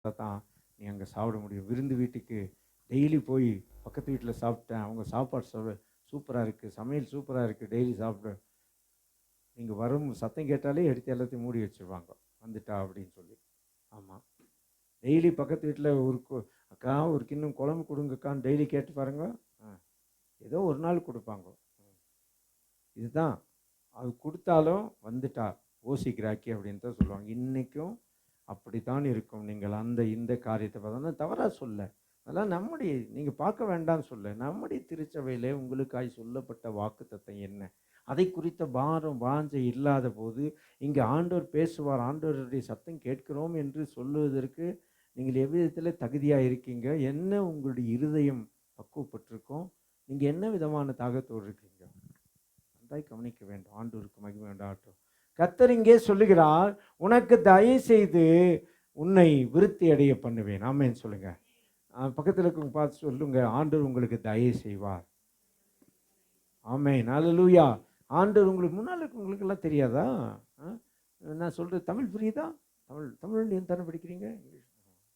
தான் நீ அங்கே சாப்பிட முடியும். விருந்து வீட்டுக்கு டெய்லி போய் பக்கத்து வீட்டில் சாப்பிட்டேன், அவங்க சாப்பாடு சூப்பராக இருக்குது, சமையல் சூப்பராக இருக்குது, டெய்லி சாப்பிட நீங்கள் வரும் சத்தம் கேட்டாலே எடுத்து எல்லாத்தையும் மூடி வச்சுருவாங்க, வந்துட்டா அப்படின்னு சொல்லி. ஆமாம், டெய்லி பக்கத்து வீட்டில் அக்கா ஒரு கிண்ணம் குழம்பு கொடுங்கக்கான்னு டெய்லி கேட்டு பாருங்க. ஏதோ ஒரு நாள் கொடுப்பாங்க. இதுதான் அது கொடுத்தாலும் வந்துட்டா ஓசிக்கிறாக்கி அப்படின்னு தான் சொல்லுவாங்க. இன்றைக்கும் அப்படித்தான் இருக்கும். நீங்கள் இந்த காரியத்தை பார்த்தோன்னா தவறாக சொல்ல, அதெல்லாம் நம்முடைய நீங்கள் பார்க்க வேண்டாம்னு சொல்ல, நம்முடைய திருச்சபையில் உங்களுக்காய் சொல்லப்பட்ட வாக்குத்தத்தம் என்ன, அதை குறித்த பாரம் வாஞ்சை இல்லாத போது இங்கே ஆண்டவர் பேசுவார், ஆண்டவருடைய சத்தம் கேட்கிறோம் என்று சொல்லுவதற்கு நீங்கள் எவ்விதத்தில் தகுதியாக இருக்கீங்க? என்ன உங்களுடைய இருதயம் பக்குவப்பட்டிருக்கோம்? நீங்கள் என்ன விதமான தாகத்தோடு இருக்கீங்க? அதாய் கவனிக்க வேண்டும். ஆண்டவருக்கு மகிமை உண்டாகட்டும். கர்த்தர் இங்கே சொல்லுகிறார், உனக்கு தயவு செய்து உன்னை விருத்தி அடைய பண்ணுவேன். ஆமேன்னு சொல்லுங்க. பக்கத்தில் இருக்கவங்க பார்த்து சொல்லுங்க, ஆண்டவர் உங்களுக்கு தயவு செய்வார். ஆமேன், அல்லேலூயா. ஆண்டவர் உங்களுக்கு முன்னால் இருக்கவங்களுக்கு எல்லாம் தெரியாதா? நான் சொல்கிறது தமிழ் புரியுதா? தமிழ் நீ தானே படிக்கிறீங்க?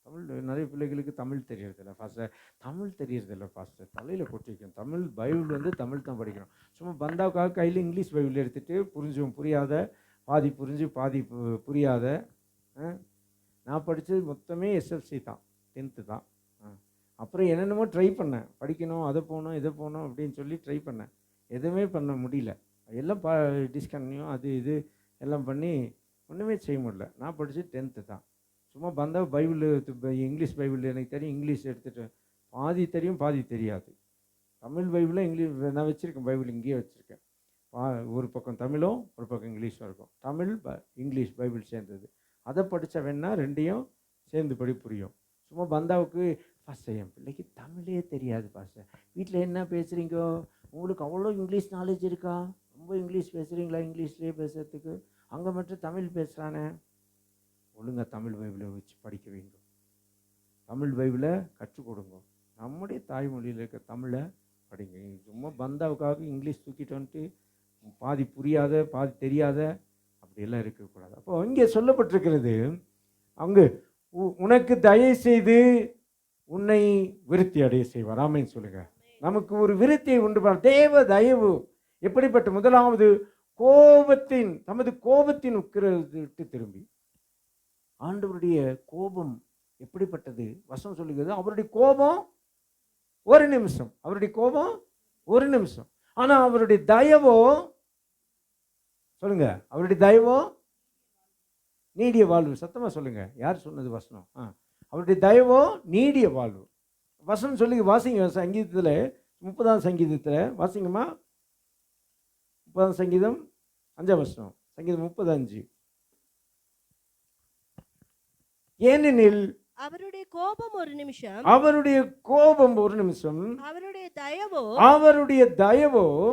தமிழ் நிறைய பிள்ளைகளுக்கு தமிழ் தெரியறதில்ல ஃபாஸ்டர். தமிழ் தெரியறதில்ல ஃபாஸ்டர், தலையில் கொட்டிக்கும். தமிழ் பைபிள் தமிழ் தான் படிக்கணும். சும்மா பந்தாவுக்காக கையில் இங்கிலீஷ் பைபிள் எடுத்துகிட்டு புரியாத, பாதி புரிஞ்சு பாதி புரியாத. நான் படித்தது மொத்தமே எஸ்எல்சி தான், 10th தான். அப்புறம் என்னென்னமோ ட்ரை பண்ணேன், படிக்கணும், அதை போகணும் இதை போகணும் அப்படின்னு சொல்லி ட்ரை பண்ணேன். எதுவுமே பண்ண முடியல. எல்லாம் டிஸ்கன்டினியூ அது இது எல்லாம் பண்ணி ஒன்றுமே செய்ய முடியல. நான் படித்தது 10th தான். சும்மா பந்தா பைபிள் இங்கிலீஷ் பைபிள் எனக்கு தெரியும், இங்கிலீஷ் எடுத்துகிட்டு பாதி தெரியும் பாதி தெரியாது. தமிழ் பைபிளில் இங்கிலீஷ் நான் வச்சுருக்கேன், பைபிள் இங்கேயே வச்சுருக்கேன். ஒரு பக்கம் தமிழும் ஒரு பக்கம் இங்கிலீஷும் இருக்கும். தமிழ் இங்கிலீஷ் பைபிள் சேர்ந்தது. அதை படித்தா வேணா ரெண்டையும் சேர்ந்து படி புரியும். சும்மா பந்தாவுக்கு பாஸ்டர் என் பிள்ளைக்கு தமிழே தெரியாது பாஸ்டர், வீட்டில் என்ன பேசுகிறீங்க, உங்களுக்கு அவ்வளோ இங்கிலீஷ் நாலேஜ் இருக்கா, ரொம்ப இங்கிலீஷ் பேசுகிறீங்களா, இங்கிலீஷ்லேயே பேசுகிறதுக்கு, அங்கே மட்டும் தமிழ் பேசுகிறானே. ஒழுங்காக தமிழ் பைபிளை வச்சு படிக்க வைங்க, தமிழ் பைபிளை கற்றுக் கொடுங்க, நம்முடைய தாய்மொழியில் இருக்க தமிழை படிங்க. சும்மா பந்தாவுக்காக இங்கிலீஷ் தூக்கிட்டு வந்துட்டு பாதி புரியாத பாதி தெரியாத அப்படியெல்லாம் இருக்கக்கூடாது. அப்போ இங்கே சொல்லப்பட்டிருக்கிறது, அங்கு உனக்கு தயவு செய்து உன்னை விருத்தி அடைய செய்வார். ஆமென் சொல்லுங்க. நமக்கு ஒரு விருத்தியை உண்டு பண்ண தேவ தயவு எப்படிப்பட்ட, முதலாவது தமது கோபத்தின் உக்கிரத்தை திரும்பி. ஆண்டவருடைய கோபம் எப்படிப்பட்டது? வசனம் சொல்லுகிறது, அவருடைய கோபம் ஒரு நிமிஷம், அவருடைய கோபம் ஒரு நிமிஷம். ஆனா அவருடைய தயவோ, சொல்லுங்க, அவருடைய தயவோ நீடிய வாழ்வு. சத்தமா சொல்லுங்க, யார் சொன்னது வசனம்? அவருடைய தயவோ நீடிய வாழ்வு. வசனம் சொல்லி வாசிங்க, சங்கீதத்தில் 30ஆம் சங்கீதத்தில் வாசிங்கம்மா. 30ஆம் சங்கீதம் 5ஆம் வசனம், சங்கீதம் 35. ஏனெனில் அவருடைய கோபம் ஒரு நிமிஷம், அவருடைய கோபம் ஒரு நிமிஷம், அவருடைய தயவோ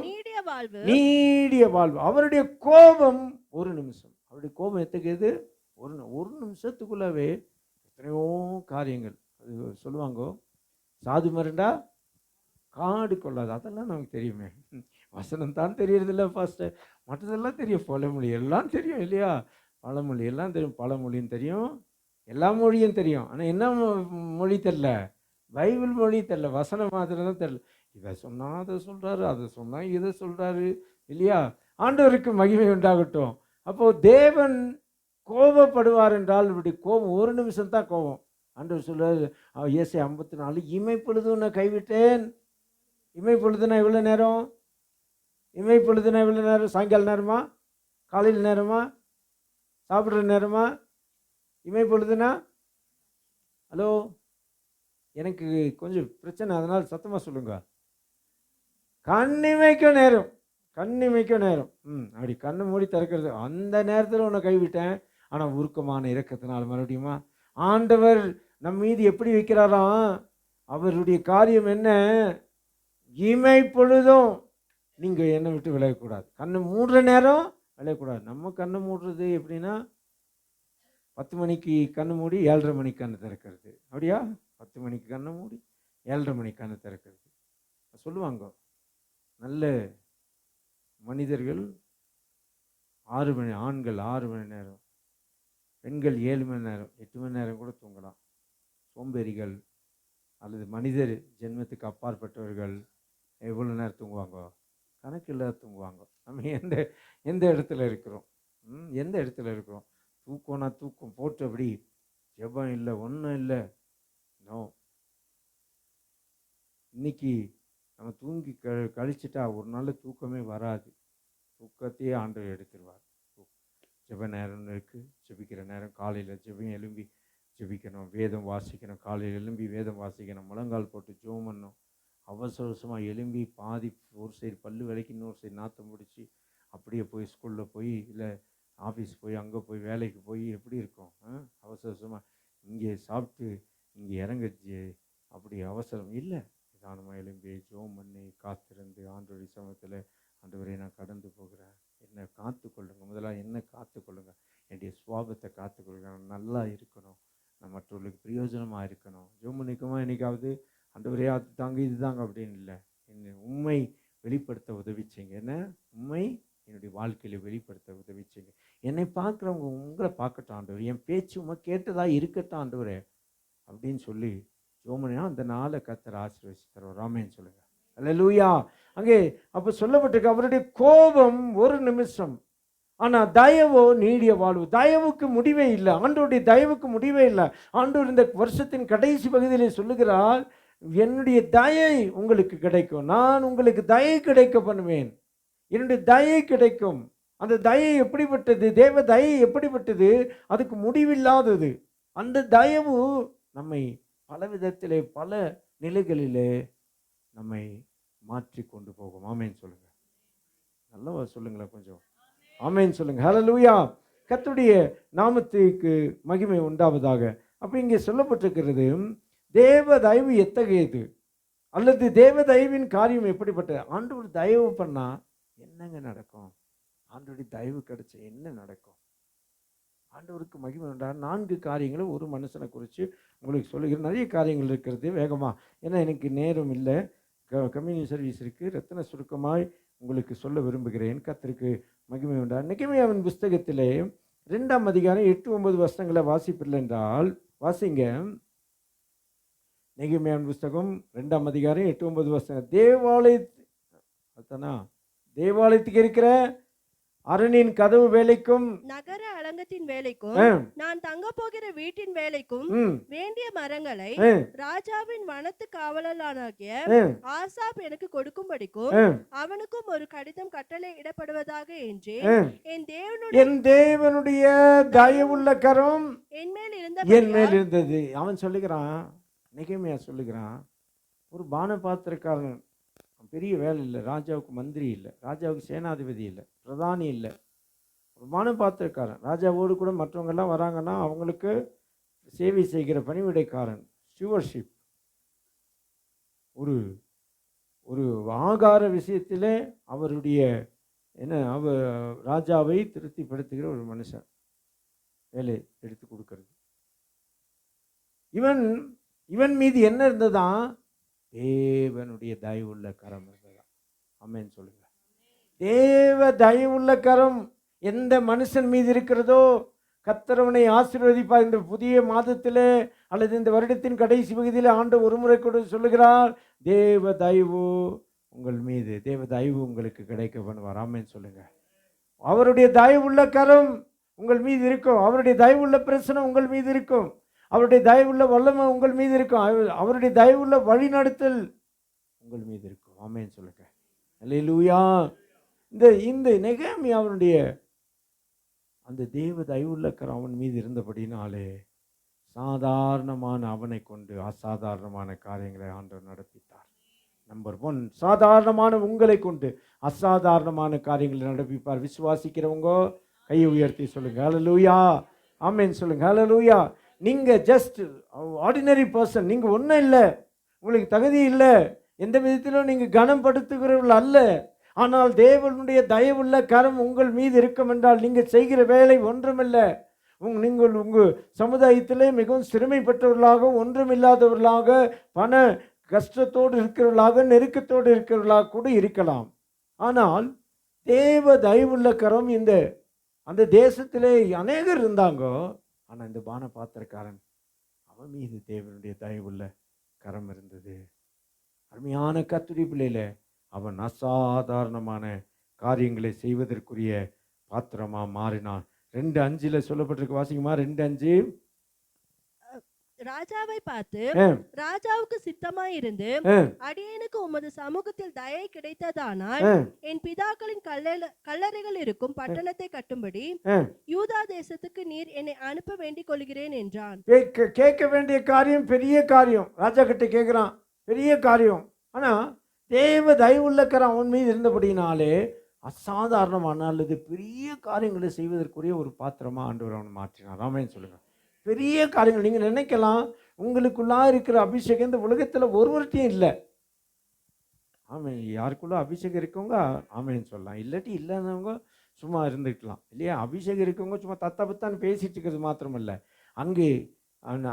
நீடிய வாழ்வு, நீடிய வாழ்வு. அவருடைய கோபம் ஒரு நிமிஷம். அவருடைய கோபம் எத்தகையது? ஒரு நிமிஷத்துக்குள்ளவே எத்தனையோ காரியங்கள். அது சொல்லுவாங்க, சாது மருண்டா காடு கொள்ளாது. அதெல்லாம் நமக்கு தெரியுமே. வசனம் தான் தெரியறதில்ல பாஸ்டர், மற்றதெல்லாம் தெரியும், பழமொழி எல்லாம் தெரியும் இல்லையா? பழமொழி எல்லாம் தெரியும், பழமொழியும் தெரியும், எல்லா மொழியும் தெரியும். ஆனால் என்ன மொழி தெரில? பைபிள் மொழி தெரில, வசனம் மாத்திரம் தான் தெரில. இதை சொன்னால் அதை சொல்கிறாரு, அதை சொன்னால் இதை சொல்கிறாரு இல்லையா? ஆண்டவருக்கு மகிமை உண்டாகட்டும். அப்போது தேவன் கோபப்படுவார் என்றால் இப்படி கோபம் ஒரு நிமிஷம் தான் கோபம். ஆண்டவர் சொல்றாரு, ஏசாயா 54, இமைப்பொழுது உன்னை கைவிட்டேன். இமைப்பொழுதுனா எவ்வளோ நேரம்? இமைப்பொழுதுனா எவ்வளோ நேரம்? சாயங்கால நேரமா, காலையில் நேரமா, சாப்பிட்ற நேரமா? இமைப்பொழுதுனா, ஹலோ, எனக்கு கொஞ்சம் பிரச்சனை, அதனால் சத்தமாக சொல்லுங்க. கண்ணிமைக்கும் நேரம், கண்ணிமைக்கும் நேரம். அப்படி கண்ணு மூடி திறக்கிறது, அந்த நேரத்தில் உன்னை கைவிட்டேன். ஆனால் உருக்கமான இரக்கத்தினால் மறுபடியுமா ஆண்டவர் நம் மீது எப்படி வைக்கிறாராம்? அவருடைய காரியம் என்ன? இமைப்பொழுதும் நீங்கள் என்னை விட்டு விலகக்கூடாது. கண்ணு மூடுற நேரம் விலகக்கூடாது. நம்ம கண்ணு மூடுறது எப்படின்னா, 10 மணிக்கு கண்ணு மூடி 7:30 மணிக்கு கண்ணு திறக்கிறது. அப்படியா? 10 மணிக்கு கண்ணை மூடி 7:30 மணிக்கு கண்ணு திறக்கிறது. சொல்லுவாங்க, நல்ல மனிதர்கள் 6 மணி நேரம், பெண்கள் 7 மணி நேரம், 8 மணி நேரம் கூட தூங்கலாம். சோம்பேறிகள் அல்லது மனிதர் ஜென்மத்துக்கு அப்பாற்பட்டவர்கள் எவ்வளோ நேரம் தூங்குவாங்க? கணக்கில் தூங்குவாங்க. நம்ம எந்த எந்த இடத்துல இருக்கிறோம்? எந்த இடத்துல இருக்கிறோம்? தூக்கம்னா தூக்கம் போட்டு அப்படி ஜெபம் இல்லை, ஒன்றும் இல்லை. நோ. இன்னைக்கு நம்ம தூங்கி கழிச்சிட்டா ஒரு நாள் தூக்கமே வராது. தூக்கத்தையே ஆண்டவர் எடுத்துருவார். ஜெப நேரம்னு இருக்குது. ஜெபிக்கிற நேரம் காலையில் ஜெபம் எழும்பி ஜெபிக்கணும், வேதம் வாசிக்கணும். காலையில் எழும்பி வேதம் வாசிக்கணும், முழங்கால் போட்டு ஜெபம் பண்ணணும். அவசர அவசரமாக எழும்பி பாதி ஒரு சைடு பல்லு விலைக்கு இன்னொரு சைடு நாற்றம் முடிச்சு அப்படியே போய் ஸ்கூலில் போய் இல்லை ஆஃபீஸ் போய் அங்கே போய் வேலைக்கு போய் எப்படி இருக்கும்? அவசர அவசரமாக இங்கே சாப்பிட்டு இங்கே இறங்குச்சு. அப்படி அவசரம் இல்லை. நிதானமாக எழும்பி ஜெபம் பண்ணி காத்திருந்து ஆண்டவருடைய சமூகத்தில், ஆண்டவரே நான் கடந்து போகிறேன், என்னை காத்துக்கொள்ளுங்க, முதல்ல என்னை காத்துக்கொள்ளுங்க, என்னுடைய சுவாபத்தை காத்துக்கொள்ளுங்க, நான் நல்லா இருக்கணும், நான் மற்றவர்களுக்கு பிரயோஜனமாக இருக்கணும். ஜெபம் பண்ணிக்குமா என்னைக்காவது ஆண்டவரே அது தாங்க இது தாங்க அப்படின்னு இல்லை. என்னை உண்மை வெளிப்படுத்த உதவி செய்யுங்க. என்ன உண்மை என்னுடைய வாழ்க்கையில் வெளிப்படுத்த உதவி செய்யுங்க. என்னை பார்க்குறவங்க உங்களை பார்க்கட்டும் ஆண்டவர், என் பேச்சு உண்மை கேட்டதா இருக்கட்டும் ஆண்டவரே அப்படின்னு சொல்லி ஜோமனியா அந்த நாளை கர்த்தர் ஆசீர்வதிச்சு தருவார். ஆமென் சொல்லுங்க. அல்லேலூயா. அங்கே அப்போ சொல்லப்பட்டிருக்கு, அவருடைய கோபம் ஒரு நிமிஷம், ஆனால் தயவோ நீடிய வாழ்வு. தயவுக்கு முடிவே இல்லை. ஆண்டவருடைய தயவுக்கு முடிவே இல்லை. ஆண்டவர் இந்த வருஷத்தின் கடைசி பகுதியிலே சொல்லுகிறார், என்னுடைய தயை உங்களுக்கு கிடைக்கும், நான் உங்களுக்கு தயை கிடைக்க பண்ணுவேன், என்னுடைய தயை கிடைக்கும். அந்த தயை எப்படிப்பட்டது? தேவ தயை எப்படிப்பட்டது? அதுக்கு முடிவில்லாதது. அந்த தயவு நம்மை பல விதத்திலே பல நிலைகளிலே நம்மை மாற்றி கொண்டு போகும். ஆமென் சொல்லுங்க. நல்லவா சொல்லுங்களேன் கொஞ்சம். ஆமென் சொல்லுங்க. ஹல்லேலூயா. கர்த்தருடைய நாமத்துக்கு மகிமை உண்டாவதாக. அப்போ இங்கே சொல்லப்பட்டிருக்கிறது, தேவ தயவு எத்தகையது அல்லது தேவ தயவின் காரியம் எப்படிப்பட்டது? ஆண்டவர் தயவு பண்ணா என்னங்க நடக்கும்? ஆண்டவருடைய தயவு கிடைச்ச என்ன நடக்கும்? ஆண்டவருக்கு மகிமை உண்டா? 4 காரியங்களை ஒரு மனுஷனை குறித்து உங்களுக்கு சொல்லுகிறேன். நிறைய காரியங்கள் இருக்கிறது, வேகமாக, ஏன்னா எனக்கு நேரம் இல்லை, கம்யூனிட்டி சர்வீஸ் இருக்குது, ரத்தின சுருக்கமாய் உங்களுக்கு சொல்ல விரும்புகிறேன். கர்த்தருக்கு மகிமை உண்டா? நெகேமியாவின் புஸ்தகத்திலே 2ஆம் அதிகாரம் 8-9 வசனங்களை வாசிப்பில்லை என்றால் வாசிங்க. நெகேமியாவின் புஸ்தகம் 2ஆம் அதிகாரம் 8-9 வசனம். தேவாலயத்துக்கு இருக்கிற அரணின் கதவு வேலைக்கும் நகர அலங்கத்தின் வேலைக்கும் நான் தங்க போகிற வீட்டின் வேலைக்கும் வேண்டிய மரங்களை ராஜாவின் வனத்து காவலனாகிய ஆசாப் எனக்கு கொடுக்கும்படிக்கும் அவனுக்கும் ஒரு கடிதம் கட்டளை இடப்படுவதாக என்று என் தேவனுடைய தயவுள்ள கரம் என் மேல் இருந்தது. அவன் சொல்லுகிறான், நெகேமியா சொல்லுகிறான், ஒரு பானபாத்திரக்காரன், பெரிய வேலை இல்லை, ராஜாவுக்கு மந்திரி இல்லை, ராஜாவுக்கு சேனாதிபதி இல்லை, பிரதானி இல்லை, ஒரு பானபாத்திரக்காரன். ராஜாவோடு கூட மற்றவங்கெல்லாம் வராங்கன்னா அவங்களுக்கு சேவை செய்கிற பணிவிடைக்காரன், ஸ்டூவர்ஷிப். ஒரு ஒரு ஆகார விஷயத்திலே அவருடைய ராஜாவை திருப்திப்படுத்துகிற ஒரு மனுஷன், வேலை எடுத்து கொடுக்கறது. இவன் மீது என்ன இருந்ததான்? தேவனுடைய தயவுள்ள கரம் இருந்ததா. ஆமென் சொல்லுங்க. தேவ தயவுள்ள கரம் எந்த மனுஷன் மீது இருக்கிறதோ கர்த்தரவனை ஆசீர்வதிப்பார். இந்த புதிய மாதத்திலே அல்லது இந்த வருடத்தின் கடைசி பகுதியில் ஆண்டவர் ஒரு முறை கூட சொல்லுகிறார், தேவ தயவு உங்கள் மீது, தேவ தயவு உங்களுக்கு கிடைக்க பண்ணுவார். ஆமென் சொல்லுங்க. அவருடைய தயவுள்ள கரம் உங்கள் மீது இருக்கும், அவருடைய தயவுள்ள பிரச்சனை உங்கள் மீது இருக்கும், அவருடைய தயவுள்ள வல்லமை உங்கள் மீது இருக்கும், அவருடைய தயவுள்ள வழிநடத்தல் உங்கள் மீது இருக்கும். ஆமென் சொல்லுங்க. அல்லேலூயா. இந்த நெகேமியாவுடைய அந்த தேவ தயவுள்ள கரம் அவன் மீது இருந்தபடினாலே சாதாரணமான அவனை கொண்டு அசாதாரணமான காரியங்களை ஆண்டவர் நடப்பித்தார். நம்பர் 1, சாதாரணமான உங்களை கொண்டு அசாதாரணமான காரியங்களை நடப்பிப்பார். விசுவாசிக்கிறவங்க கையை உயர்த்தி சொல்லுங்க ஹல்லேலூயா. ஆமென் சொல்லுங்க ஹல்லேலூயா. நீங்கள் ஜஸ்ட் ஆர்டினரி பர்சன், நீங்கள் ஒன்றும் இல்லை, உங்களுக்கு தகுதி இல்லை, எந்த விதத்திலும் நீங்கள் கனப்படுத்துகிறவர்கள் அல்ல. ஆனால் தேவனுடைய தயவுள்ள கரம் உங்கள் மீது இருக்கும் என்றால் நீங்கள் செய்கிற வேலை ஒன்றுமில்லை. நீங்கள் உங்கள் சமுதாயத்திலே மிகவும் சிறுமைப்பட்டவர்களாக, ஒன்றுமில்லாதவர்களாக, பண கஷ்டத்தோடு இருக்கிறவர்களாக, நெருக்கத்தோடு இருக்கிறவர்களாக கூட இருக்கலாம். ஆனால் தேவ தயவுள்ள கரம் அந்த தேசத்திலே அநேகர் இருந்தாங்க. ஆனால் இந்த பானபாத்திரக்காரன் அவன் மீது தேவனுடைய தயவுள்ள கரம் இருந்தது. அருமையான கர்த்தருடைய பிள்ளையில அவன் அசாதாரணமான காரியங்களை செய்வதற்குரிய பாத்திரமா மாறினான். 2:5 சொல்லப்பட்டிருக்கு, வாசிக்குமா? 2:5. ராஜாவை பார்த்து, ராஜாவுக்கு சித்தமாயிருந்து அடியேனுக்கு உமது சமூகத்தில் தயை கிடைத்ததானால் என் பிதாக்களின் கல்லறைகள் இருக்கும் பட்டணத்தை கட்டும்படி யூதா தேசத்துக்கு நீர் என்னை அனுப்ப வேண்டிக் கொள்கிறேன் என்றான். கேட்க வேண்டிய காரியம் பெரிய காரியம். ராஜா கிட்ட கேட்கிறான், பெரிய காரியம். ஆனா தேவ தயவுள்ள கரம் அவன் மீது இருந்தபடினாலே அசாதாரணமான அல்லது பெரிய காரியங்களை செய்வதற்குரிய ஒரு பாத்திரமா ஆண்டவர் அவனை மாற்றினார். ஆமென் சொல்லுங்க. பெரிய காரியங்கள் நீங்கள் நினைக்கலாம், உங்களுக்குள்ளா இருக்கிற அபிஷேகம் இந்த உலகத்தில் ஒருவர்கிட்டையும் இல்லை. ஆமாம், யாருக்குள்ள அபிஷேகம் இருக்கவங்க ஆமேன்னு சொல்லலாம், இல்லாட்டி இல்லைன்னவங்க சும்மா இருந்துக்கலாம் இல்லையா? அபிஷேகம் இருக்கவங்க சும்மா தத்தாபத்தான்னு பேசிட்டு இருக்கிறது மாத்திரமல்ல, அங்கே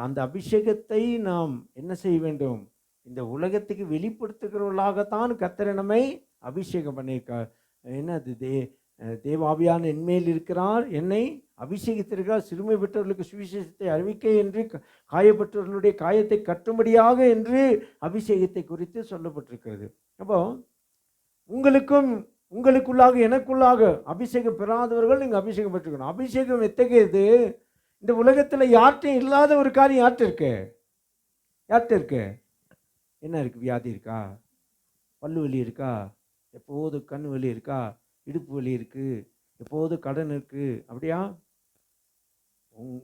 அந்த அபிஷேகத்தை நாம் என்ன செய்ய வேண்டும்? இந்த உலகத்துக்கு வெளிப்படுத்துகிறவர்களாகத்தான் கர்த்தர் நம்மை அபிஷேகம் பண்ணியிருக்கார். என்னது? தேவாவியான என்மேல் இருக்கிறார், என்னை அபிஷேகித்திருக்கிறார், சிறுமை பெற்றவர்களுக்கு சுவிசேஷத்தை அறிவிக்க என்று, காயப்பட்டவர்களுடைய காயத்தை கட்டும்படியாக என்று அபிஷேகத்தை குறித்து சொல்லப்பட்டிருக்கிறது. அப்போ உங்களுக்குள்ளாக எனக்குள்ளாக அபிஷேகம் பெறாதவர்கள் நீங்கள் அபிஷேகம் பெற்றுக்கணும். அபிஷேகம் எத்தகையது? இந்த உலகத்தில் யார்கிட்டையும் இல்லாத ஒரு காரியம் யார்கிட்ட இருக்கு? என்ன இருக்குது? வியாதி இருக்கா? பல்லு வலி இருக்கா? எப்போது கண் வலி இருக்கா? இடுப்பு வலி இருக்குது? எப்போது கடன் இருக்குது? அப்படியா?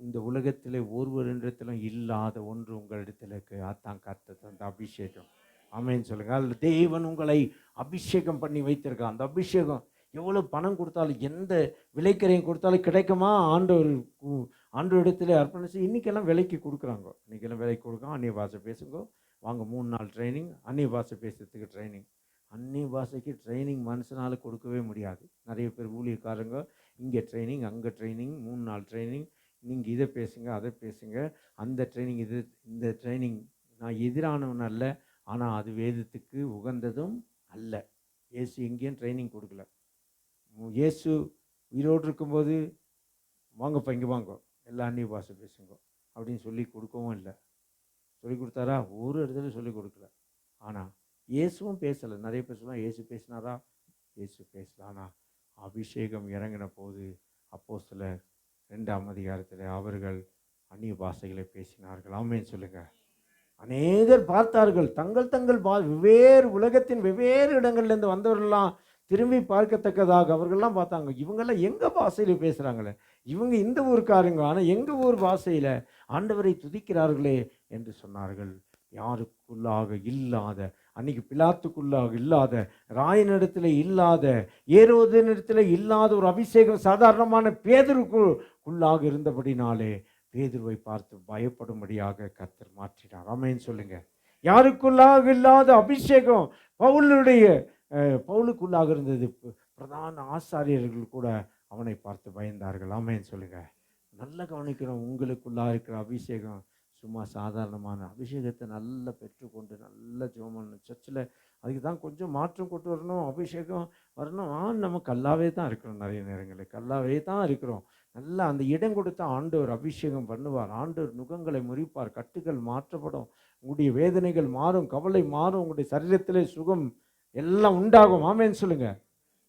இந்த உலகத்தில் ஒருவரிடத்திலும் இல்லாத ஒன்று உங்களிடத்தில் இருக்குது. அதான் கர்த்தர் அந்த அபிஷேகம். ஆமென் சொல்லுங்கள். அதில் தேவன் உங்களை அபிஷேகம் பண்ணி வைத்திருக்கான். அந்த அபிஷேகம் எவ்வளோ பணம் கொடுத்தாலும், எந்த விலைக்கரையும் கொடுத்தாலும் கிடைக்குமா? ஆண்டவர் இடத்துல அர்ப்பணம் செய்ய. இன்றைக்கெல்லாம் விலைக்கு கொடுக்குறாங்க, இன்றைக்கெல்லாம் விலைக்கு கொடுக்குறோம். அந்நிய பாஷை பேசுங்க, வாங்க 3 நாள் ட்ரைனிங், அந்நிய பாஷை பேசுறதுக்கு ட்ரைனிங். அந்நிய பாஷைக்கு ட்ரைனிங் மனுஷனால் கொடுக்கவே முடியாது. நிறைய பேர் ஊழியக்காரங்க இங்கே ட்ரைனிங், அங்கே ட்ரைனிங், 3 நாள் ட்ரைனிங், நீங்கள் இதை பேசுங்க அதை பேசுங்க, அந்த ட்ரைனிங் இந்த ட்ரைனிங். நான் எதிரானவன் அல்ல, ஆனால் அது வேதத்துக்கு உகந்ததும் அல்ல. இயேசு எங்கேயும் ட்ரைனிங் கொடுக்கல. இயேசு உயிரோடு இருக்கும்போது வாங்கப்பா இங்கே வாங்க, எல்லா அந்நிய பாஷை பேசுங்க அப்படின்னு சொல்லி கொடுக்கவும் இல்லை. சொல்லி கொடுத்தாரா? ஒரு இடத்துல சொல்லி கொடுக்கல. ஆனால் இயேசுவும் பேசலை. நிறைய பேர் சொல்லலாம் இயேசு பேசினாரா? இயேசு பேசல. ஆனால் அபிஷேகம் இறங்கின போது அப்போஸ்தலர் 2ஆம் அதிகாரத்தில் அவர்கள் அந்நிய பாஷைகளை பேசினார்கள். ஆமென் சொல்லுங்கள். அநேகர் பார்த்தார்கள். தங்கள் வெவ்வேறு உலகத்தின் வெவ்வேறு இடங்கள்லேருந்து வந்தவர்கள்லாம் திரும்பி பார்க்கத்தக்கதாக அவர்கள்லாம் பார்த்தாங்க. இவங்கெல்லாம் எங்கள் பாஷையில் பேசுகிறாங்களே, இவங்க இந்த ஊருக்காரங்க, ஆனால் எங்கள் ஊர் பாஷையில் ஆண்டவரை துதிக்கிறார்களே என்று சொன்னார்கள். யாருக்குள்ளாக இல்லாத, அன்னைக்கு பிலாத்துக்குள்ளாக இல்லாத, ராயனிடத்தில் இல்லாத, ஏரோதினிடத்தில் இல்லாத ஒரு அபிஷேகம் சாதாரணமான பேதுருக்குள்ளாக இருந்தபடினாலே பேதுருவை பார்த்து பயப்படும்படியாக கர்த்தர் மாற்றினார். ஆமென் சொல்லுங்க. யாருக்குள்ளாக இல்லாத அபிஷேகம் பவுலுக்குள்ளாக இருந்தது. பிரதான ஆசாரியர்கள் கூட அவனை பார்த்து பயந்தார்கள். ஆமென் சொல்லுங்க. நல்லா கவனிக்கணும். உங்களுக்குள்ளாக இருக்கிற அபிஷேகம் சும்மா சாதாரணமான அபிஷேகத்தை நல்லா பெற்றுக்கொண்டு நல்ல ஜெபம் பண்ணணும். சர்ச்சில் அதுக்கு தான் கொஞ்சம் மாற்றம் கொண்டு வரணும், அபிஷேகம் வரணும். நம்ம கல்லாவே தான் இருக்கிறோம், நிறைய நேரங்களில் கல்லாவே தான் இருக்கிறோம். நல்லா அந்த இடம் கொடுத்தா ஆண்டவர் அபிஷேகம் பண்ணுவார். ஆண்டவர் நுகங்களை முறிப்பார், கட்டுகள் மாற்றப்படும், உங்களுடைய வேதனைகள் மாறும், கவலை மாறும், உங்களுடைய சரீரத்திலே சுகம் எல்லாம் உண்டாகும். ஆமென் சொல்லுங்க.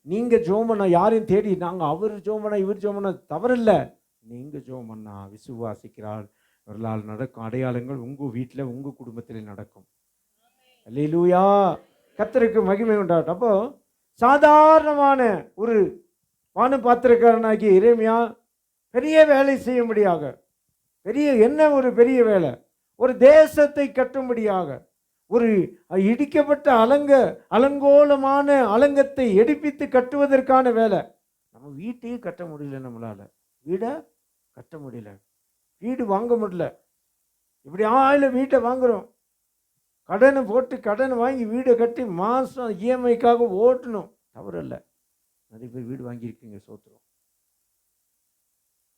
நீங்கள் ஜெபம் பண்ண யாரையும் தேடி நாங்கள் அவர் ஜெபம் பண்ண இவர் ஜெபம் பண்ண தவறில்லை. நீங்கள் ஜெபம் பண்ணா விசுவாசிக்கிறார், இவர்களால் நடக்கும் அடையாளங்கள் உங்கள் வீட்டில் உங்கள் குடும்பத்தில் நடக்கும். அல்லேலூயா. கர்த்தருக்கு மகிமை உண்டாகட்டும். அப்போ சாதாரணமான ஒரு வான பாத்திரக்காரனாகி எரேமியா பெரிய வேலை செய்யும்படியாக, ஒரு பெரிய வேலை, ஒரு தேசத்தை கட்டும்படியாக, ஒரு இடிக்கப்பட்ட அலங்கோலமான அலங்கத்தை எடுப்பித்து கட்டுவதற்கான வேலை. நம்ம வீட்டையும் கட்ட முடியல, நம்மளால வீடை கட்ட முடியல, வீடு வாங்க முடியல. இப்படி வீட்டை வாங்குகிறோம், கடனை போட்டு கடனை வாங்கி வீடை கட்டி மாதம் இஎம்ஐக்காக ஓட்டணும். தவறில்லை, நிறைய பேர் வீடு வாங்கியிருக்கீங்க, சோத்துரும்.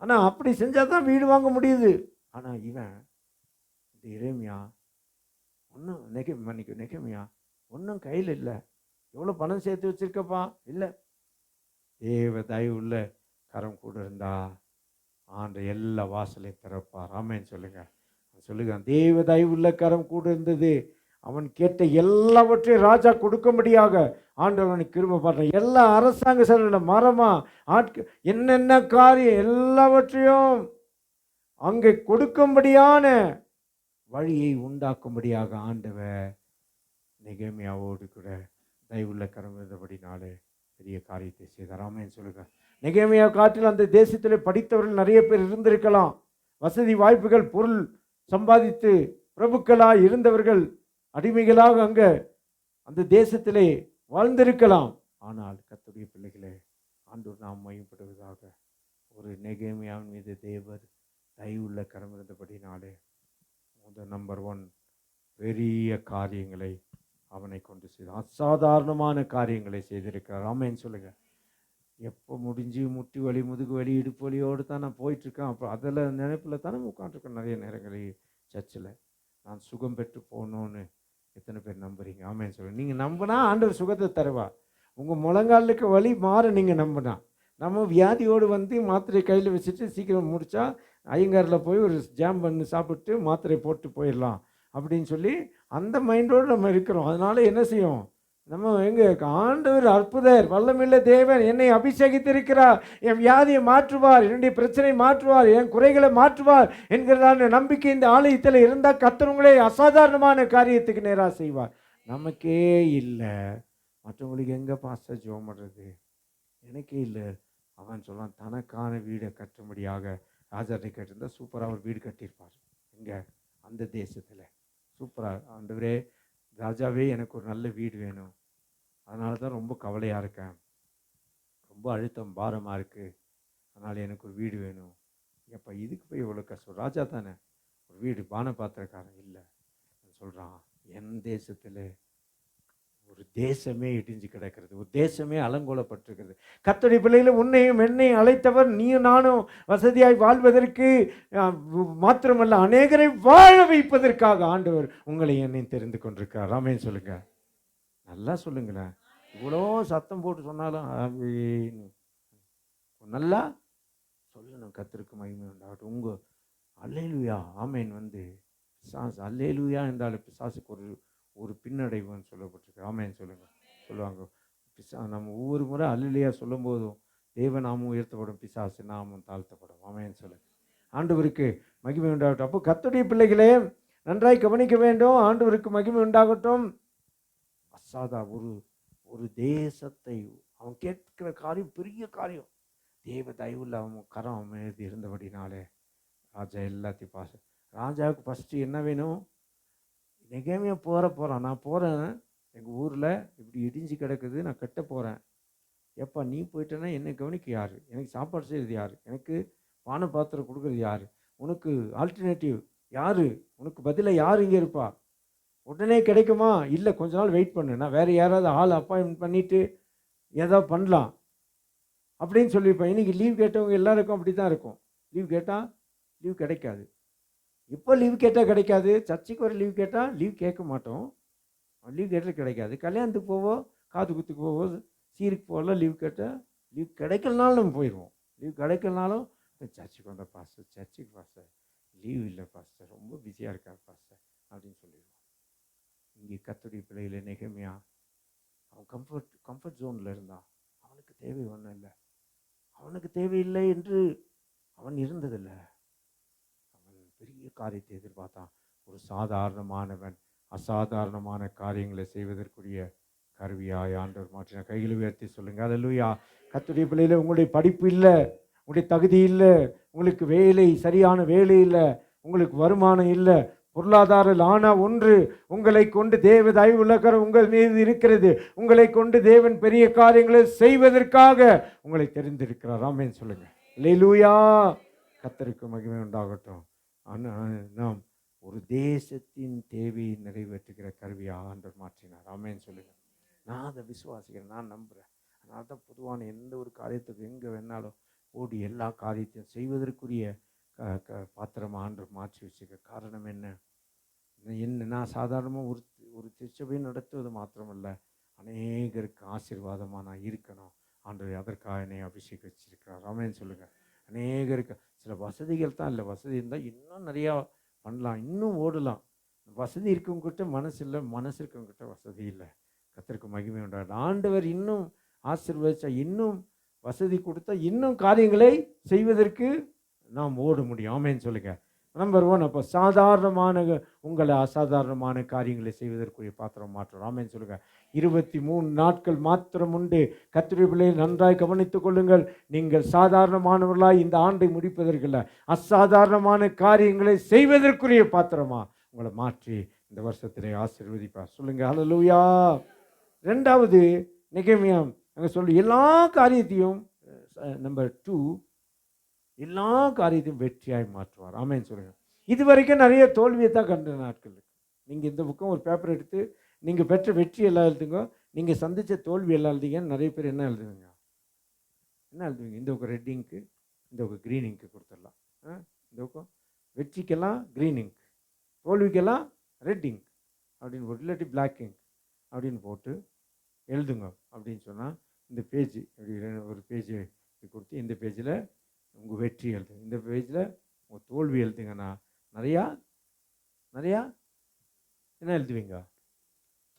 ஆனால் அப்படி செஞ்சால் தான் வீடு வாங்க முடியுது. ஆனால் இவன் இந்த எரேமியா ஒன்றும் நெகமியா ஒன்றும் கையில் இல்லை. எவ்வளோ பணம் சேர்த்து வச்சிருக்கப்பா? இல்லை. தேவ தயவுள்ள கரம் கூட இருந்தா ஆண்டு எல்லா வாசலையும் திறப்பார். ஆமென் சொல்லுங்க. சொல்லுகிறான், தேவ தயவுள்ள கரம் கூட இருந்தது. அவன் கேட்ட எல்லாவற்றையும் ராஜா கொடுக்கும்படியாக ஆண்டவனுக்கு கிருபை பாடுறான். எல்லா அரசாங்க செலவுல மரமா என்னென்ன காரியம் எல்லாவற்றையும் அங்கே கொடுக்கும்படியான வழியை உண்டாக்கும்படியாக ஆண்டவர் நெகேமியாவோடு கூட தயவுள்ள கரம் இருந்தபடினாலே பெரிய காரியத்தை செய்தார். ஆமென் சொல்லுங்க. நெகேமியா காட்டில் அந்த தேசத்தில் படித்தவர்கள் நிறைய பேர் இருந்திருக்கலாம். வசதி வாய்ப்புகள், பொருள் சம்பாதித்து பிரபுக்களாக இருந்தவர்கள் அடிமைகளாக அங்க அந்த தேசத்திலே வாழ்ந்திருக்கலாம். ஆனால் கர்த்தருடைய பிள்ளைகளே, ஆண்டவர் நாம் மையப்படுவதாக ஒரு நெகேமியாவின் மீது தேவர் தயவுள்ள கரம் இருந்தபடினாலே நம்பர் 1 பெரிய காரியங்களை அவனை கொண்டு செய்தார். அசாதாரணமான காரியங்களை செய்திருக்கிறார். ஆமென் சொல்லுங்க. எப்போ முடிஞ்சு முட்டி வலி, முதுகு வலி, இடுப்பு வலியோடு தான் நான் போயிட்டுருக்கேன். அப்புறம் அதில் நினைப்பில் தானே உட்காந்துருக்கேன். நிறைய நேரங்களில் சர்ச்சில் நான் சுகம் பெற்று போகணுன்னு எத்தனை பேர் நம்புறீங்க? ஆமென் சொல்லுங்கள். நீங்கள் நம்பினா ஆண்டவர் சுகத்தை தருவா. உங்கள் முழங்காலுக்கு வலி மாற நீங்கள் நம்பினா. நம்ம வியாதியோடு வந்து மாத்திரை கையில் வச்சுட்டு சீக்கிரம் முடித்தா ஐயங்காரில் போய் ஒரு ஜாம் பண்ணி சாப்பிட்டு மாத்திரை போட்டு போயிடலாம் அப்படின்னு சொல்லி அந்த மைண்டோடு நம்ம இருக்கிறோம். அதனால என்ன செய்யும், நம்ம எங்கே ஆண்டவர் அற்புதர், வல்லமில்ல தேவன் என்னை அபிஷேகித்திருக்கிறார், என் வியாதியை மாற்றுவார், என்னுடைய பிரச்சனை மாற்றுவார், என் குறைகளை மாற்றுவார் என்கிறதான நம்பிக்கை இந்த ஆலயத்தில் இருந்தால் கர்த்தர் அசாதாரணமான காரியத்துக்கு நேராக செய்வார். நமக்கே இல்லை, மற்றவங்களுக்கு எங்கே பாஸ்டர் ஜெபம் பண்ணுறது, எனக்கே இல்லை. அவன் சொல்லுவான், தனக்கான வீடை கட்டும்படியாக ராஜாட்டை கேட்டிருந்தா சூப்பராக ஒரு வீடு கட்டியிருப்பார். எங்கே? அந்த தேசத்தில் சூப்பராக. ஆண்டவரே ராஜாவே, எனக்கு ஒரு நல்ல வீடு வேணும், அதனால தான் ரொம்ப கவலையாக இருக்கேன், ரொம்ப அழுத்தம் பாரமாக இருக்குது, அதனால் எனக்கு ஒரு வீடு வேணும். எப்போ இதுக்கு போய் இவ்வளோ கஷ்டம்? ராஜா தானே, ஒரு வீடு பான பாத்திரக்காரன் இல்லை சொல்கிறான். என் தேசத்தில் ஒரு தேசமே இடிஞ்சு கிடக்கிறது, ஒரு தேசமே அலங்கோலப்பட்டிருக்கிறது. கர்த்தருடைய பிள்ளைகளை உன்னையும் என்னையும் அழைத்தவர் நீயும் நானும் வசதியாய் வாழ்வதற்கு மாத்திரமல்ல, அநேகரை வாழ வைப்பதற்காக ஆண்டவர் உங்களை என்னையும் தெரிந்து கொண்டிருக்கார். ஆமென் சொல்லுங்க. நல்லா சொல்லுங்களேன். இவ்வளோ சத்தம் போட்டு சொன்னாலும் நல்லா சொல்லணும். கர்த்தருக்கு மகிமை உண்டாகட்டும். உங்கள் அல்லேலூயா ஆமேன் வந்து பிசாசு அல்லேலூயா என்றால் பிசாசுக்கு ஒரு பின்னடைவுன்னு சொல்லப்பட்டிருக்கு. ஆமேன்னு சொல்லுவாங்க. நம்ம ஒவ்வொரு முறை அல்லேலூயா சொல்லும் போதும் தேவநாமம் உயர்த்தப்படும், பிசாசு நாமம் தாழ்த்தப்படும். ஆமேன்னு சொல்லுங்க. ஆண்டவருக்கு மகிமை உண்டாகட்டும். அப்போ கர்த்தருடைய பிள்ளைகளே நன்றாய் கவனிக்க வேண்டும். ஆண்டவருக்கு மகிமை உண்டாகட்டும். அசாதா ஒரு தேசத்தை அவன் கேட்கிற காரியம் பெரிய காரியம். தேவ தயவுள்ள அவன் கரம் அவன் மீது இருந்தபடினாலே ராஜா எல்லாத்தையும் ராஜாவுக்கு ஃபஸ்ட்டு என்ன வேணும்? நெகேமியா போகிறான், நான் போகிறேன், எங்கள் ஊரில் இப்படி இடிஞ்சு கிடக்குது, நான் கட்ட போகிறேன். எப்பா நீ போயிட்டேன்னா என்னை கவனிக்க யார்? எனக்கு சாப்பாடு செய்கிறது யார்? எனக்கு பானை பாத்திரம் கொடுக்குறது யார்? உனக்கு ஆல்டர்னேட்டிவ் யார்? உனக்கு பதிலாக யார் இங்கே இருப்பா? உடனே கிடைக்குமா? இல்லை, கொஞ்ச நாள் வெயிட் பண்ணு, நான் வேறு யாராவது ஆள் அப்பாயின்மெண்ட் பண்ணிவிட்டு ஏதாவது பண்ணலாம் அப்படின்னு சொல்லியிருப்பேன். இன்றைக்கி லீவ் கேட்டவங்க எல்லாருக்கும் அப்படி தான் இருக்கும். லீவ் கேட்டால் லீவ் கிடைக்காது. இப்போ லீவ் கேட்டால் கிடைக்காது. சர்ச்சுக்கு ஒரு லீவ் கேட்டால் லீவ் கேட்க மாட்டோம். லீவ் கேட்டால் கிடைக்காது. கல்யாணத்துக்கு போவோம், காது குத்துக்கு போவோம், சீருக்கு போகலாம், லீவ் கேட்டால் லீவ் கிடைக்கலனாலும் நம்ம போயிடுவோம். லீவ் கிடைக்கலனாலும் சர்ச்சுக்கு வந்தால் பாஸ்டர், சர்ச்சுக்கு பாஸ்டர் லீவ் இல்லை பாஸ்டர், ரொம்ப பிஸியாக இருக்கார் பாஸ்டர் அப்படின்னு சொல்லிடுவோம். இங்கே கர்த்தருடைய பிள்ளைகளை நெகேமியா அவன் கம்ஃபர்ட் ஜோனில் இருந்தான். அவனுக்கு தேவை ஒன்றும் இல்லை. அவனுக்கு தேவையில்லை என்று அவன் இருந்ததில்லை. அவன் பெரிய காரியத்தை எதிர்பார்த்தான். ஒரு சாதாரணமானவன் அசாதாரணமான காரியங்களை செய்வதற்குரிய கருவியாய் ஆண்டவர் மாற்றின. கைகளை உயர்த்தி சொல்லுங்க அல்லேலூயா. கர்த்தருடைய பிள்ளையில உங்களுடைய படிப்பு இல்லை, உங்களுடைய தகுதி இல்லை, உங்களுக்கு வேலை சரியான வேலை இல்லை, உங்களுக்கு வருமானம் இல்லை, பொருளாதார ஆனா ஒன்று, உங்களை கொண்டு தேவ தயவு உலகம் உங்கள் மீது இருக்கிறது. உங்களை கொண்டு தேவன் பெரிய காரியங்களை செய்வதற்காக உங்களை தெரிந்திருக்கிறார். ஆமென் சொல்லுங்க. அல்லேலூயா. கர்த்தருக்கு மகிமை உண்டாகட்டும். நாம் ஒரு தேசத்தின் தேவையை நிறைவேற்றுகிற கருவியாக ஆண்டவர் மாற்றினார். ஆமென் சொல்லுங்க. நான் அதை விசுவாசிக்கிறேன், நான் நம்புகிறேன். அதனால தான் பொதுவான எந்த ஒரு காரியத்துக்கு எங்கே வேணாலும் ஓடி எல்லா காரியத்தையும் செய்வதற்குரிய பாத்திரமாக ஆண்டவர் மாற்றி வச்சுக்க. காரணம் என்ன? நான் சாதாரணமாக ஒரு திருச்சபையை நடத்துவது மாத்திரமல்ல, அநேகருக்கு ஆசீர்வாதமாக நான் இருக்கணும். ஆண்டவர் அதற்காக என்னை அபிஷேகிச்சிருக்கிறார். ஆமென் சொல்லுங்கள். அநேகருக்கு சில வசதிகள் தான் இல்லை, வசதி இருந்தால் இன்னும் நிறையா பண்ணலாம், இன்னும் ஓடலாம். வசதி இருக்கவங்ககிட்ட மனசு இல்லை, மனசு இருக்கவங்ககிட்ட வசதி இல்லை. கர்த்தருக்கு மகிமை உண்டாகட்டும். ஆண்டவர் இன்னும் ஆசீர்வதிச்சா, இன்னும் வசதி கொடுத்தா, இன்னும் காரியங்களை செய்வதற்கு நாம் ஓட முடியும். ஆமென் சொல்லுங்க. நம்பர் 1. அப்போ சாதாரணமான உங்களை அசாதாரணமான காரியங்களை செய்வதற்குரிய பாத்திரம் மாற்றணும். ஆமென் சொல்லுங்க. 23 நாட்கள் மாத்திரம் உண்டு. கர்த்தருடைய பிள்ளைகளை நன்றாய் கவனித்துக் கொள்ளுங்கள். நீங்கள் சாதாரணமானவர்களாய் இந்த ஆண்டை முடிப்பதற்கில்லை, அசாதாரணமான காரியங்களை செய்வதற்குரிய பாத்திரமா உங்களை மாற்றி இந்த வருஷத்திலே ஆசீர்வதிப்பார். சொல்லுங்க ஹல்லேலூயா. 2வது நெகேமியா அங்கே சொல்லி எல்லா காரியத்தையும் நம்பர் 2 எல்லா காரியத்தையும் வெற்றியாய் மாற்றுவார். ஆமென் சொல்லுங்க. இது வரைக்கும் நிறைய தோல்வியை தான் கண்ட நாட்கள். நீங்கள் இந்த புக்கம் ஒரு பேப்பர் எடுத்து நீங்கள் பெற்ற வெற்றி எல்லாம் எழுதுங்க, நீங்கள் சந்தித்த தோல்வி எல்லாம் எழுதிங்கன்னு நிறைய பேர் என்ன எழுதுவீங்க? என்ன எழுதுவீங்க? இந்த பக்கம் ரெட் இங்க்கு, இந்த பக்கம் க்ரீன் இங்க்கு கொடுத்துடலாம். இந்த பக்கம் வெற்றிக்கெல்லாம் க்ரீன் இங்க், தோல்விக்கெல்லாம் ரெட் இங்க் அப்படின்னு ஒரு இல்லாட்டி பிளாக் இங்க் அப்படின்னு போட்டு எழுதுங்க அப்படின்னு சொன்னால் இந்த பேஜ் அப்படி ஒரு பேஜ் கொடுத்து இந்த பேஜில் உங்கள் வெற்றி எழுதுங்க, இந்த பேஜில் உங்கள் தோல்வி எழுதுங்கன்னா நிறையா என்ன எழுதுவீங்க?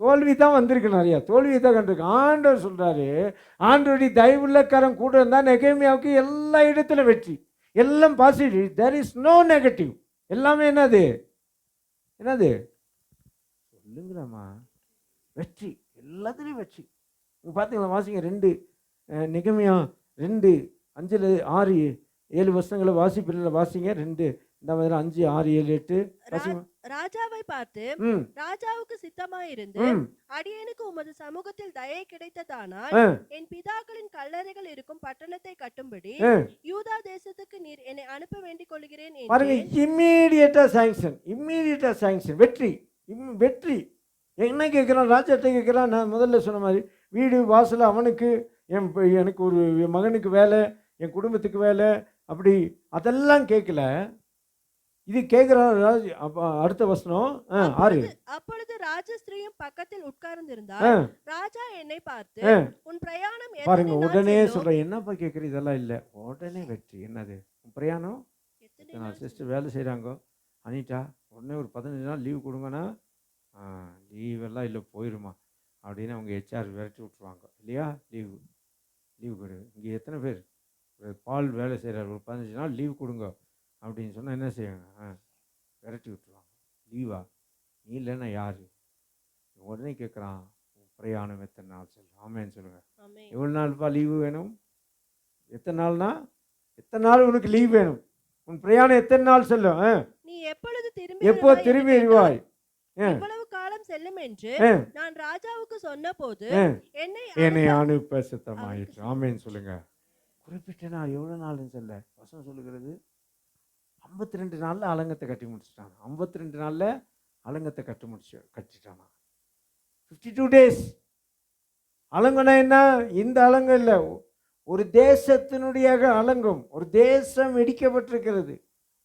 தோல்வி தான் வந்திருக்கு, நிறையா தோல்வி தான் கண்டிருக்கு. ஆண்டவர் சொல்கிறாரு, ஆண்டவருடைய தயவுள்ள கரம் கூட இருந்தால் நெகேமியாவுக்கு எல்லா இடத்துல வெற்றி, எல்லாம் positive. There is no negative. எல்லாமே என்னது சொல்லுங்களாம்மா? வெற்றி, எல்லாத்துலேயும் வெற்றி. பார்த்தீங்களா? வாசிங்க 2 நெகேமியா 2 5 6 7 வருஷங்களை வாசிப்பில் வாசிங்க. 2 இந்த மாதிரி 5 6 7 8 வாசிங்க. ராஜாவை பார்த்து, ராஜாவுக்கு சித்தமாயிருந்து அடியேனுக்கு உமது சமூகத்தில் தயை கிடைத்ததானால் என் பிதாக்களின் கல்லறைகள் இருக்கும் பட்டணத்தை கட்டும்படி யூதா தேசத்துக்கு நீர் என்னை அனுப்ப வேண்டிக் கொள்கிறேன். பாருங்க, இம்மீடியட்டா சாங்ஷன். வெற்றி என்ன கேட்குறான்? ராஜாட்ட கேட்குறான். நான் முதல்ல சொன்ன மாதிரி வீடு வாசல் அவனுக்கு, எனக்கு ஒரு என் மகனுக்கு வேலை, என் குடும்பத்துக்கு வேலை, அப்படி அதெல்லாம் கேட்கல. இது கேட்கிறான். அடுத்த வசனம் 6. அப்பொழுது ராஜஸ்திரியும் பக்கத்தில் உட்கார்ந்திருந்தார். ராஜா என்னை பார்த்து, உன் பிரயாணம் பாருங்க, உடனே சொல்றேன். என்னப்பா கேட்குற? இதெல்லாம் இல்லை, உடனே வெற்றி. என்னது உன் பிரயாணம்? சிஸ்டர் வேலை செய்கிறாங்க அனிட்டா, உடனே ஒரு 15 நாள் லீவ் கொடுங்கன்னா, லீவெல்லாம் இல்லை போயிடுமா அப்படின்னு அவங்க ஹெச்ஆர் விரட்டி விட்ருவாங்க இல்லையா? லீவு கொடு. இங்கே எத்தனை பேர் பால் வேலை செய்கிறார், ஒரு 15 நாள் லீவ் கொடுங்க அப்படின்னு சொன்னால் என்ன செய்வாங்க? விரட்டி விட்டுருவாங்க. லீவா? நீ இல்லைன்னா யார்? உடனே கேட்குறான், பிரயாணம் எத்தனை நாள் சொல்லு. ஆமேன்னு சொல்லுங்கள். எவ்வளோ நாள்ப்பா லீவு வேணும்? எத்தனை நாள்னா எத்தனை நாள் உனக்கு லீவ் வேணும்? உன் பிரயாணம் எத்தனை நாள் செல்லும்? நீ எப்போ திரும்பி வருவாய்? இவ்வளவு காலம் செல்லும் என்று நான் ராஜாவுக்கு சொன்னபோது என்னை அனுப்ப சித்தமாயிற்று. ஆமேன்னு சொல்லுங்க. குறிப்பிட்ட நாள் எவ்வளோ நாள்னு சொல்ல வசனம் சொல்லுகிறது. 52 நாளில் அலங்கத்தை கட்டி முடிச்சிட்டான். 52 நாளில் அலங்கத்தை கட்டிட்டானா. 52 days. அலங்கம்னா என்ன? இந்த அலங்கம் இல்லை, ஒரு தேசத்தினுடைய அலங்கம். ஒரு தேசம் இடிக்கப்பட்டிருக்கிறது.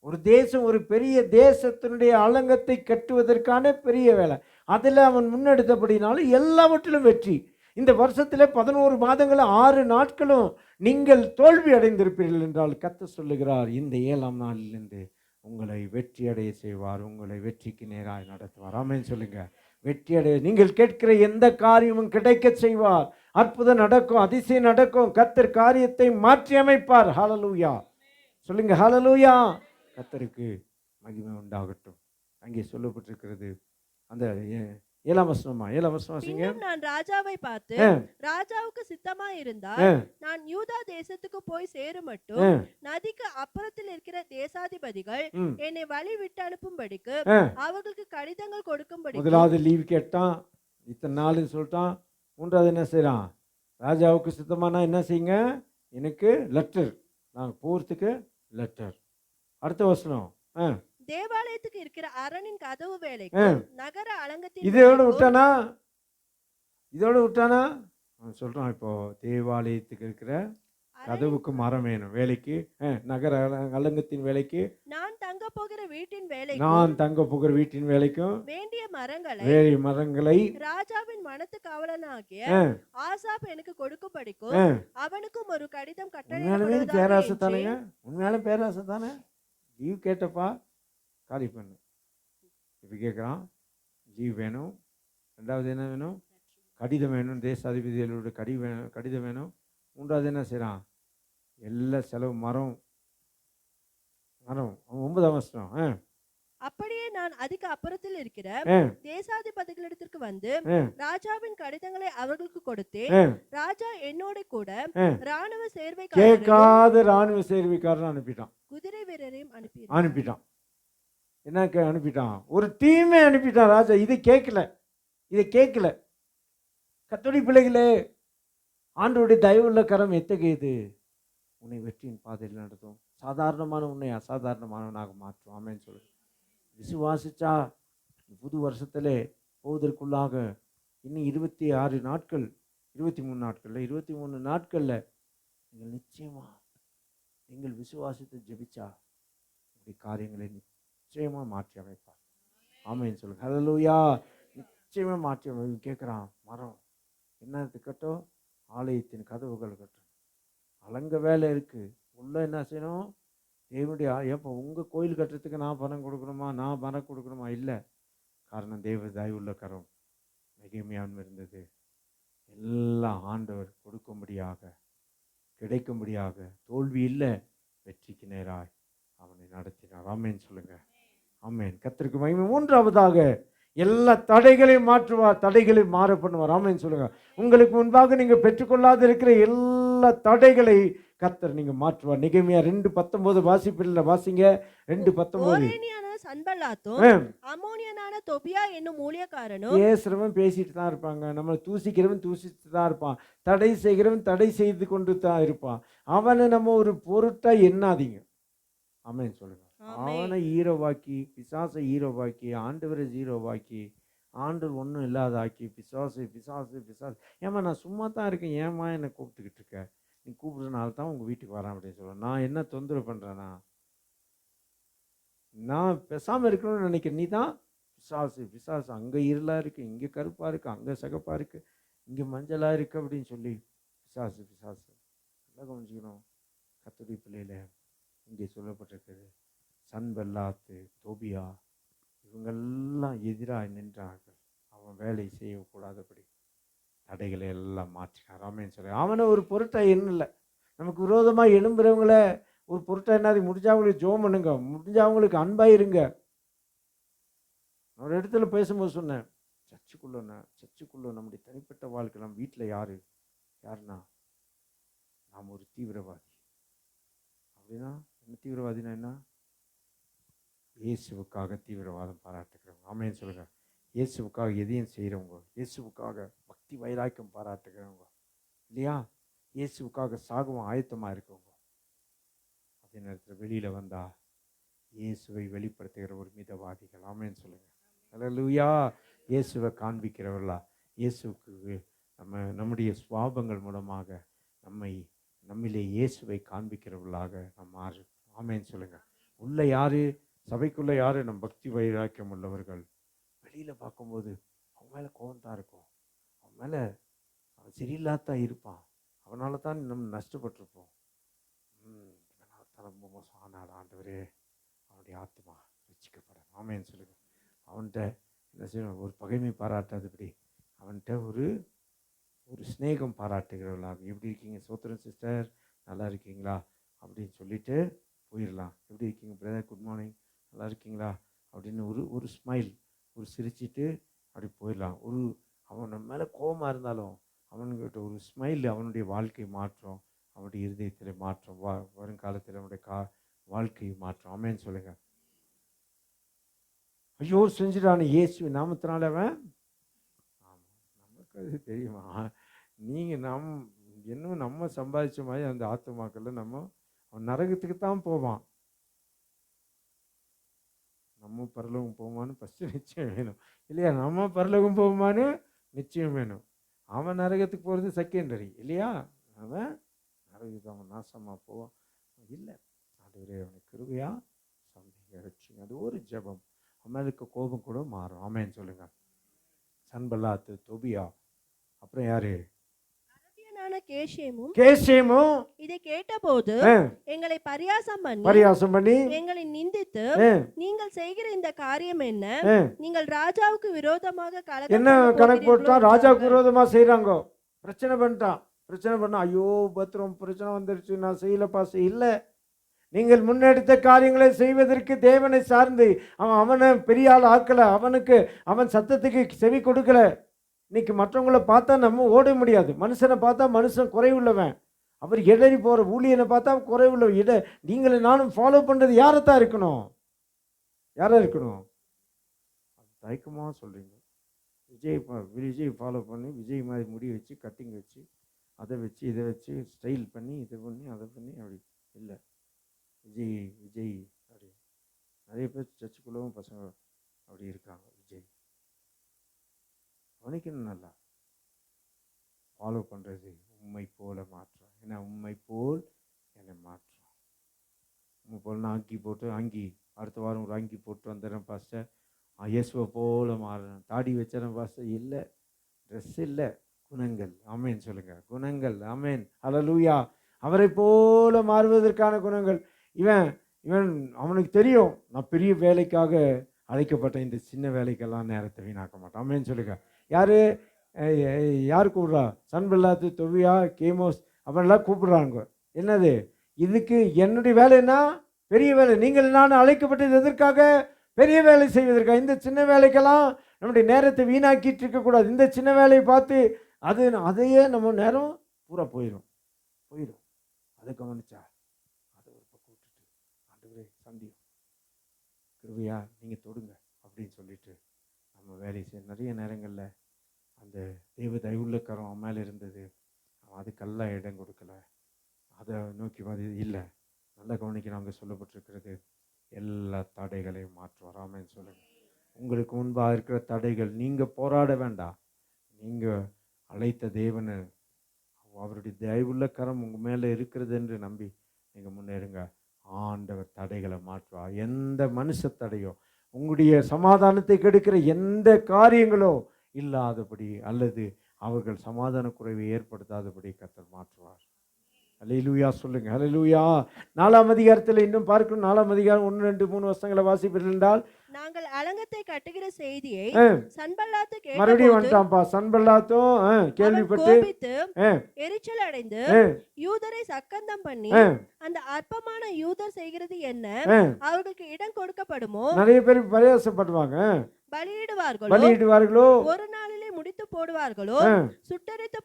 ஒரு தேசம், ஒரு பெரிய தேசத்தினுடைய அலங்கத்தை கட்டுவதற்கான பெரிய வேலை. அதில் அவன் முன்னெடுத்தபடினாலும் எல்லாவற்றிலும் வெற்றி. இந்த வருஷத்தில் 11 மாதங்களும் 6 நாட்களும் நீங்கள் தோல்வி அடைந்திருப்பீர்கள் என்றால் கர்த்தர் சொல்லுகிறார், இந்த 7ஆம் நாளிலிருந்து உங்களை வெற்றி அடைய செய்வார், உங்களை வெற்றிக்கு நேராக நடத்துவார். ஆமென் சொல்லுங்க. வெற்றி அடைய நீங்கள் கேட்கிற எந்த காரியமும் கிடைக்க செய்வார். அற்புதம் நடக்கும், அதிசயம் நடக்கும். கர்த்தர் காரியத்தை மாற்றி அமைப்பார். ஹல்லேலூயா சொல்லுங்க. ஹல்லேலூயா. கர்த்தருக்கு மகிமை உண்டாகட்டும். அங்கே சொல்லப்பட்டிருக்கிறது அந்த 7ஆம் வசனமா? 7ஆம் வசனம் வாசிங்க. நான் ராஜாவை பார்த்து, ராஜாவுக்கு சித்தமா இருந்தால் நான் யூதா தேசத்துக்கு போய் சேரும் மட்டும் நதிக்கு அப்புறத்தில் இருக்கிற தேசாதிபதிகள் என்னை வழி விட்டு அனுப்பும்படிக்கு அவர்களுக்கு கடிதங்கள் கொடுக்கும்படி. முதலாவது லீவ் கேட்டான், இத்தனை நாள்னு சொல்லிட்டான். 3வது என்ன செய்யறான்? ராஜாவுக்கு சித்தமானா என்ன செய்யுங்க, எனக்கு லெட்டர், நான் போறதுக்கு லெட்டர். அடுத்த வசனம், தேவாலயத்துக்கு இருக்கிற அரணின் கதவு வேலைக்கு நகர அலங்கத்தின் இதோட விட்டானா சொல்றான். இப்போ தேவாலயத்துக்கு இருக்கிற கதவுக்கு மரம் வேணும் வேலைக்கு, நகர அலங்கத்தின் வேலைக்கு, நான் தங்க போகிற வீட்டின் வேலைக்கும் வேண்டிய மரங்களை ராஜாவின் மனத்து காவலனாகிய ஆசாப் எனக்கு கொடுக்கும்படிக்கும் அவனுக்கும் ஒரு கடிதம் கட்டளை. பேராசை தானேங்க, உண்மையாலும் பேராசை தானே. லீவ் கேட்டப்பா காலி பண்ணு, இப்போ கேட்குறான், லீவ் வேணும். ரெண்டாவது என்ன வேணும்? கடிதம் வேணும். தேசாதிபதிகளோட கடிதம் வேணும். மூன்றாவது என்ன செய்கிறான்? எல்லா செலவு மரம். அவன் 9ஆம் வசனம். அப்படியே நான் அதிக அப்புறத்தில் இருக்கிற தேசாதிபதிகளிடத்திற்கு வந்து ராஜாவின் கடிதங்களை அவர்களுக்கு கொடுத்தேன். ராஜா என்னோட கூட ராணுவ கேட்காத ராணுவ சேர்வைக்காரன் அனுப்பிட்டான். குதிரை வீரரையும் அனுப்பிட்டான். என்ன அனுப்பிட்டான்? ஒரு டீமே அனுப்பிட்டான் ராஜா. இதை கேட்கல. கர்த்தருடைய பிள்ளைகளே, ஆண்டவருடைய தயவுள்ள கரம் எத்தகையது? உன்னை வெற்றியின் பாதையில் நடத்தும். சாதாரணமான உன்னை அசாதாரணமானவனாக மாற்றும். ஆமென் சொல்லுங்க. விசுவாசிச்சா புது வருஷத்திலே போவதற்குள்ளாக இன்னும் 26 நாட்கள், 23 நாட்களில் 23 நாட்களில் நீங்கள் நிச்சயமா நீங்கள் விசுவாசித்து ஜெபிச்சா உங்களுடைய காரியங்களை நிச்சயமாக மாற்றி அமைப்பார். ஆமென் சொல்லுங்க. ஹல்லேலூயா. நிச்சயமாக மாற்றி அமைப்பு. கேட்குறான், மரம் என்னது கட்டும்? ஆலயத்தின் கதவுகள் கட்டும். அலங்க வேலை இருக்குது. உள்ள என்ன செய்யணும்? தேவனுடைய எப்போ உங்கள் கோயில் கட்டுறதுக்கு நான் பணம் கொடுக்கணுமா? நான் பணம் கொடுக்கணுமா? இல்லை. காரணம் தேவ தயவுள்ள கரம் மிகைமையான் இருந்தது. எல்லாம் ஆண்டவர் கொடுக்கும்படியாக, கிடைக்கும்படியாக, தோல்வி இல்லை, வெற்றிக்கு நேராய் அவனை நடத்தினார். ஆமேன் சொல்லுங்க. ஆமேன். கர்த்தருக்கு மகிமை. மூன்றாவதாக எல்லா தடைகளையும் மாற்றுவார், தடைகளை மாற பண்ணுவார். ஆமேன் சொல்லுங்க. உங்களுக்கு முன்பாக நீங்கள் பெற்றுக்கொள்ளாத இருக்கிற எல்லா தடைகளை கர்த்தர் நீங்க மாற்றுவார். நெகேமியா 2:19 வாசிங்க. 2:19. சன்பல்லாத்தும் அம்மோனியனான தொபியா என்னும் ஊழியக்காரனும் பேசுறவன் பேசிட்டு தான் இருப்பாங்க. நம்மளை தூசிக்கிறவன் தூசிட்டு தான் இருப்பான். தடை செய்கிறவன் தடை செய்து கொண்டு தான் இருப்பான். அவனை நம்ம ஒரு பொருட்டா எண்ணாதீங்க. ஆமென் சொல்லுங்க. அவனை ஹீரோவாக்கி, பிசாசை ஹீரோவாக்கி, ஆண்டவரை ஜீரோவாக்கி, ஆண்டவர் ஒன்றும் இல்லாதாக்கி, பிசாசு ஏமா நான் சும்மா தான் இருக்கேன், ஏமா என்னை கூப்பிட்டுக்கிட்டு இருக்க? நீ கூப்பிட்றதுனால தான் உங்கள் வீட்டுக்கு வரேன் அப்படின்னு சொல்லுவேன். நான் என்ன தொந்தரவு பண்ணுறேன்னா? நான் பேசாமல் இருக்கணும்னு நினைக்கிறேன். நீ தான் பிசாசு அங்கே இருளாக இருக்குது, இங்கே கருப்பாக இருக்குது, அங்கே சிகப்பாக இருக்குது, இங்கே மஞ்சளாக இருக்குது அப்படின்னு சொல்லி பிசாசு நல்லா கவனிச்சுக்கணும். கர்த்தருடைய பிள்ளையில இங்கே சொல்லப்பட்டிருக்குது, சன்பல்லாத்து, தொபியா இவங்கெல்லாம் எதிராக நின்றார்கள். அவன் வேலை செய்யக்கூடாதபடி தடைகளை எல்லாம் மாற்றினார். ஆமென் சொல்லி அவனை ஒரு பொருட்டை எண்ணல. நமக்கு விரோதமாக எழும்புறவங்கள ஒரு பொருட்டை என்னாது? முடிஞ்சவங்களுக்கு ஜோம் பண்ணுங்க, முடிஞ்சவங்களுக்கு அன்பாயிருங்க. ஒரு இடத்துல பேசும்போது சொன்னேன், சர்ச்சுக்குள்ள நம்முடைய தனிப்பட்ட வாழ்க்கை, நம்ம வீட்டில் யாருன்னா நாம் ஒரு தீவிரவாதி. அப்படின்னா என்ன தீவிரவாதினா என்ன? இயேசுவுக்காக தீவிரவாதம் பாராட்டுகிறவங்க. ஆமென் சொல்லுங்க. இயேசுவுக்காக எதையும் செய்கிறவங்க, இயேசுவுக்காக பக்தி வைராக்கியம் பாராட்டுகிறவங்க இல்லையா? இயேசுவுக்காக சாகவும் ஆயத்தமாக இருக்கவங்க. அதே நேரத்தில் வெளியில் வந்தால் இயேசுவை வெளிப்படுத்துகிற ஒரு மிதவாதிகள். ஆமென் சொல்லுங்க. அல்லேலூயா. இயேசுவை காண்பிக்கிறவர்களா? இயேசுவுக்கு நம்முடைய சுவாபங்கள் மூலமாக நம்மிலே இயேசுவை காண்பிக்கிறவர்களாக நம்ம மாறு. ஆமென் சொல்லுங்க. உள்ள யாரு? சபைக்குள்ள யாரு? நம்ம பக்தி வைராக்கியம் உள்ளவர்கள். வெளியில் பார்க்கும்போது அவன் மேலே கோபம் தான் இருக்கும், அவன் மேலே அவன் சரியில்லாதான் இருப்பான், அவனால தான் நம்ம நஷ்டப்பட்டிருப்போம். ரொம்ப மோசம். ஆனால் ஆண்டவரே அவனுடைய ஆத்மா ரட்சிக்கப்படும். ஆமென் சொல்லுங்க. அவன்கிட்ட என்ன செய்யணும்? ஒரு பகைமை பாராட்டாதபடி அவன்கிட்ட ஒரு ஸ்நேகம் பாராட்டுகிறவர்களாக, எப்படி இருக்கீங்க சோத்திரம் சிஸ்டர், நல்லா இருக்கீங்களா அப்படின்னு சொல்லிட்டு போயிடலாம். எப்படி இருக்கீங்க பிரதர், குட் மார்னிங், நல்லா இருக்கீங்களா அப்படின்னு ஒரு ஸ்மைல், ஒரு சிரிச்சிட்டு அப்படி போயிடலாம். அவன் நம்ம மேலே கோபமாக இருந்தாலும் அவன்கிட்ட ஒரு ஸ்மைல் அவனுடைய வாழ்க்கை மாற்றம், அவனுடைய இருதயத்தில் மாற்றம், வருங்காலத்தில் அவனுடைய வாழ்க்கையை மாற்றம். ஆமென் சொல்லுங்க. ஐயோ செஞ்சுட்டானு இயேசு நாமத்தினால அவன். ஆமாம், நமக்கு அது தெரியுமா? நீங்கள் இன்னும் நம்ம சம்பாதிச்ச மாதிரி அந்த ஆத்துமாக்களில் அவன் நரகத்துக்கு தான் போவான். நம்ம பரலோகம் போவான்னு ஃபஸ்ட்டு நிச்சயம் வேணும் இல்லையா? நம்ம பரலோகம் போவோமான்னு நிச்சயம் வேணும். அவன் நரகத்துக்கு போகிறது செகண்டரி இல்லையா? அவன் நரகத்துக்கு அவன் நாசமாக போவான் இல்லை. ஆண்டவரே அவனுக்கு கிருபையா சந்தைங்க வச்சுங்க. அது ஒரு ஜெபம். அவனுக்கு கோபம் கூட மாறும். ஆமென் சொல்லுங்க. சன்பல்லாத்து, தொபியா, அப்புறம் யாரு? குமாரனான கேஷேமும் கேசேமும் இதை கேட்டபோது ஆ, எங்களை பரியாசம் பண்ணி பரியாசம் பண்ணி எங்களை நிந்தித்து, ஆ, நீங்கள் செய்கிற இந்த காரியம் என்ன? ஆ, நீங்கள் ராஜாவுக்கு விரோதமாக கலகம் என்ன பண்ண கணக்கு போகிறீர்களோ போட்டான்? ராஜாவுக்கு என்றார்கள். விரோதமா செய்யறாங்க. பிரச்சனை பண்ணிட்டான். பிரச்சனை பண்ணா, ஐயோ பத்திரம் பிரச்சனை வந்துருச்சு, நான் செய்யலப்பா செய்யல. நீங்கள் முன்னெடுத்த காரியங்களை செய்வதற்கு தேவனை சார்ந்து அவனை பெரிய ஆள் ஆக்கல, அவன் சத்தத்துக்கு செவி கொடுக்கல. இன்னைக்கு மற்றவங்கள பார்த்தா நம்ம ஓட முடியாது. மனுஷனை பார்த்தா மனுஷன் குறைவுள்ளவன், அவர் இடறி போற ஊழியனை பார்த்தா குறைவுள்ள நீங்களும் நானும் ஃபாலோ பண்றது யாரைத்தான் இருக்கணும்? யாரா இருக்கணும்? தயக்கமா சொல்றீங்க. விஜய் ஃபாலோ பண்ணி விஜய் மாதிரி முடி வச்சு கட்டிங் வச்சு அதை வச்சு இதை வச்சு ஸ்டைல் பண்ணி இதை பண்ணி அதை பண்ணி அப்படி இல்லை. விஜய் அப்படி நிறைய பேர் சர்ச்சுக்குள்ளவும் பசங்க அப்படி இருக்காங்க. விஜய் கவனிக்கணும், நல்லா ஃபாலோ பண்ணுறது உண்மை போல மாற்றம். ஏன்னா உண்மை போல் என்னை மாற்றம். உண்மை போல் நான் அங்கி அடுத்த வாரம் ஒரு அங்கி போட்டு வந்துடுறேன் பாஸ்டர், இயேசுவை போல மாறுறேன், தாடி வச்சிடறேன் பாஸ்டர். இல்லை, ட்ரெஸ் இல்லை, குணங்கள். ஆமேன் சொல்லுங்க, குணங்கள். ஆமேன், ஹல்லேலூயா. அவரை போல மாறுவதற்கான குணங்கள். இவன் அவனுக்கு தெரியும், நான் பெரிய வேலைக்காக அழைக்கப்பட்ட இந்த சின்ன வேலைக்கெல்லாம் நேரத்தை வீணாக்க மாட்டான். ஆமேன் சொல்லுங்க. யார் கூப்பிட்றா? சன்பல்லாத்து, தொவியா, கேமோஸ் அவரெல்லாம் கூப்பிடுறாங்க. என்னது இதுக்கு? என்னுடைய வேலைன்னா பெரிய வேலை. நீங்கள் நான் அழைக்கப்பட்டது எதற்காக? பெரிய வேலை செய்வதற்காக. இந்த சின்ன வேலைக்கெல்லாம் நம்முடைய நேரத்தை வீணாக்கிட்டு இருக்கக்கூடாது. இந்த சின்ன வேலையை பார்த்து அதையே நம்ம நேரம் பூரா போயிடும். அதை கவனிச்சா அதை ஒரு பக்கம் விட்டுட்டு, ஆண்டவரே சந்தியம் கிருபையா நீங்கள் தொடுங்க அப்படின்னு சொல்லிட்டு நம்ம வேலையை செய்ய. நிறைய நேரங்களில் அந்த தெய்வ தயவுள்ள கரம் அவன் மேலே இருந்தது, அவன் அதுக்கெல்லாம் இடம் கொடுக்கல, அதை நோக்கி இல்லை. நல்லா கவனிக்கணும், அங்கே சொல்லப்பட்டிருக்கிறது எல்லா தடைகளையும் மாற்றுவார். ஆமென் சொல்லுங்க. உங்களுக்கு முன்பாக இருக்கிற தடைகள், நீங்கள் போராட வேண்டாம். நீங்கள் அழைத்த தேவனை, அவருடைய தயவுள்ள கரம் உங்கள் மேலே இருக்கிறது என்று நம்பி நீங்கள் முன்னேறுங்க. ஆண்டவர் தடைகளை மாற்றுவார். எந்த மனுஷ தடையோ, உங்களுடைய சமாதானத்தை கெடுக்கிற எந்த காரியங்களோ இல்லாதபடி அல்லது அவர்கள் சமாதான குறைவை ஏற்படுத்தாதபடி கர்த்தர் மாற்றுவார். ஹல்லேலூயா சொல்லுங்க, ஹல்லேலூயா. 4ஆம் அதிகாரத்தில் இன்னும் பார்க்கணும். 4ஆம் அதிகாரம் 1, 2, 3 வசனங்களை வாசிப்பீர்கள் என்றால், நாங்கள் அலங்கத்தை கட்டுகிற செய்தியை சன்பல்லாத்து மறுபடியும் வந்துட்டான்ப்பா. சன்பல்லாத்தும் கேள்விப்பட்டு எரிச்சல் அடைந்து யூதரை சக்கந்தம் பண்ணி, அந்த அற்பமான யூதர் செய்கிறது என்ன? அவர்களுக்கு இடம் கொடுக்கப்படுமோ? நிறைய பேர் பரியாசப்படுவாங்க. பலியிடுவார்களோ? ஒரு நாளிலே முடித்து போடுவார்களோ? சுட்டரித்து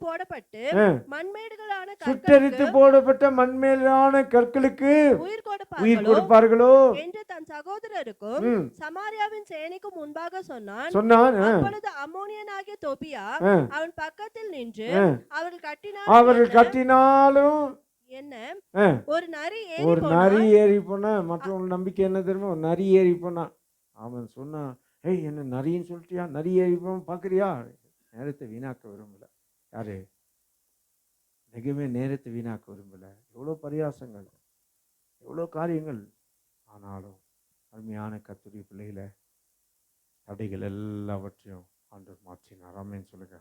போடப்பட்ட மண்மேலான கற்களுக்கு உயிர் கொடுப்பார்களோ என்று தன் சகோதரருக்கும் சமாரியாவின் சேனைக்கும் முன்பாக சொன்னான். அப்பொழுது அம்மோனியனாகிய தொபியா அவன் பக்கத்தில் நின்று, அவர்கள் கட்டினாலும் என்ன, ஒரு நரி ஏறி போனா மற்றவங்க நம்பிக்கை என்ன தெரியுமா? ஒரு நரி ஏறி போனா அவன் சொன்னா, ஏய் என்ன நரின்னு சொல்லிட்டியா, நரி ஏறி போன பார்க்குறியா? நேரத்தை வீணாக்க விரும்பல. யாரு? நிஜமே நேரத்தை வீணாக்க விரும்பல. எவ்வளோ பரியாசங்கள், எவ்வளோ காரியங்கள். ஆனாலும் அருமையான கர்த்தருடைய பிள்ளைகளை தடைகள் எல்லாவற்றையும் ஆண்டவர் மாற்றினார். ஆமென் சொல்லுங்க.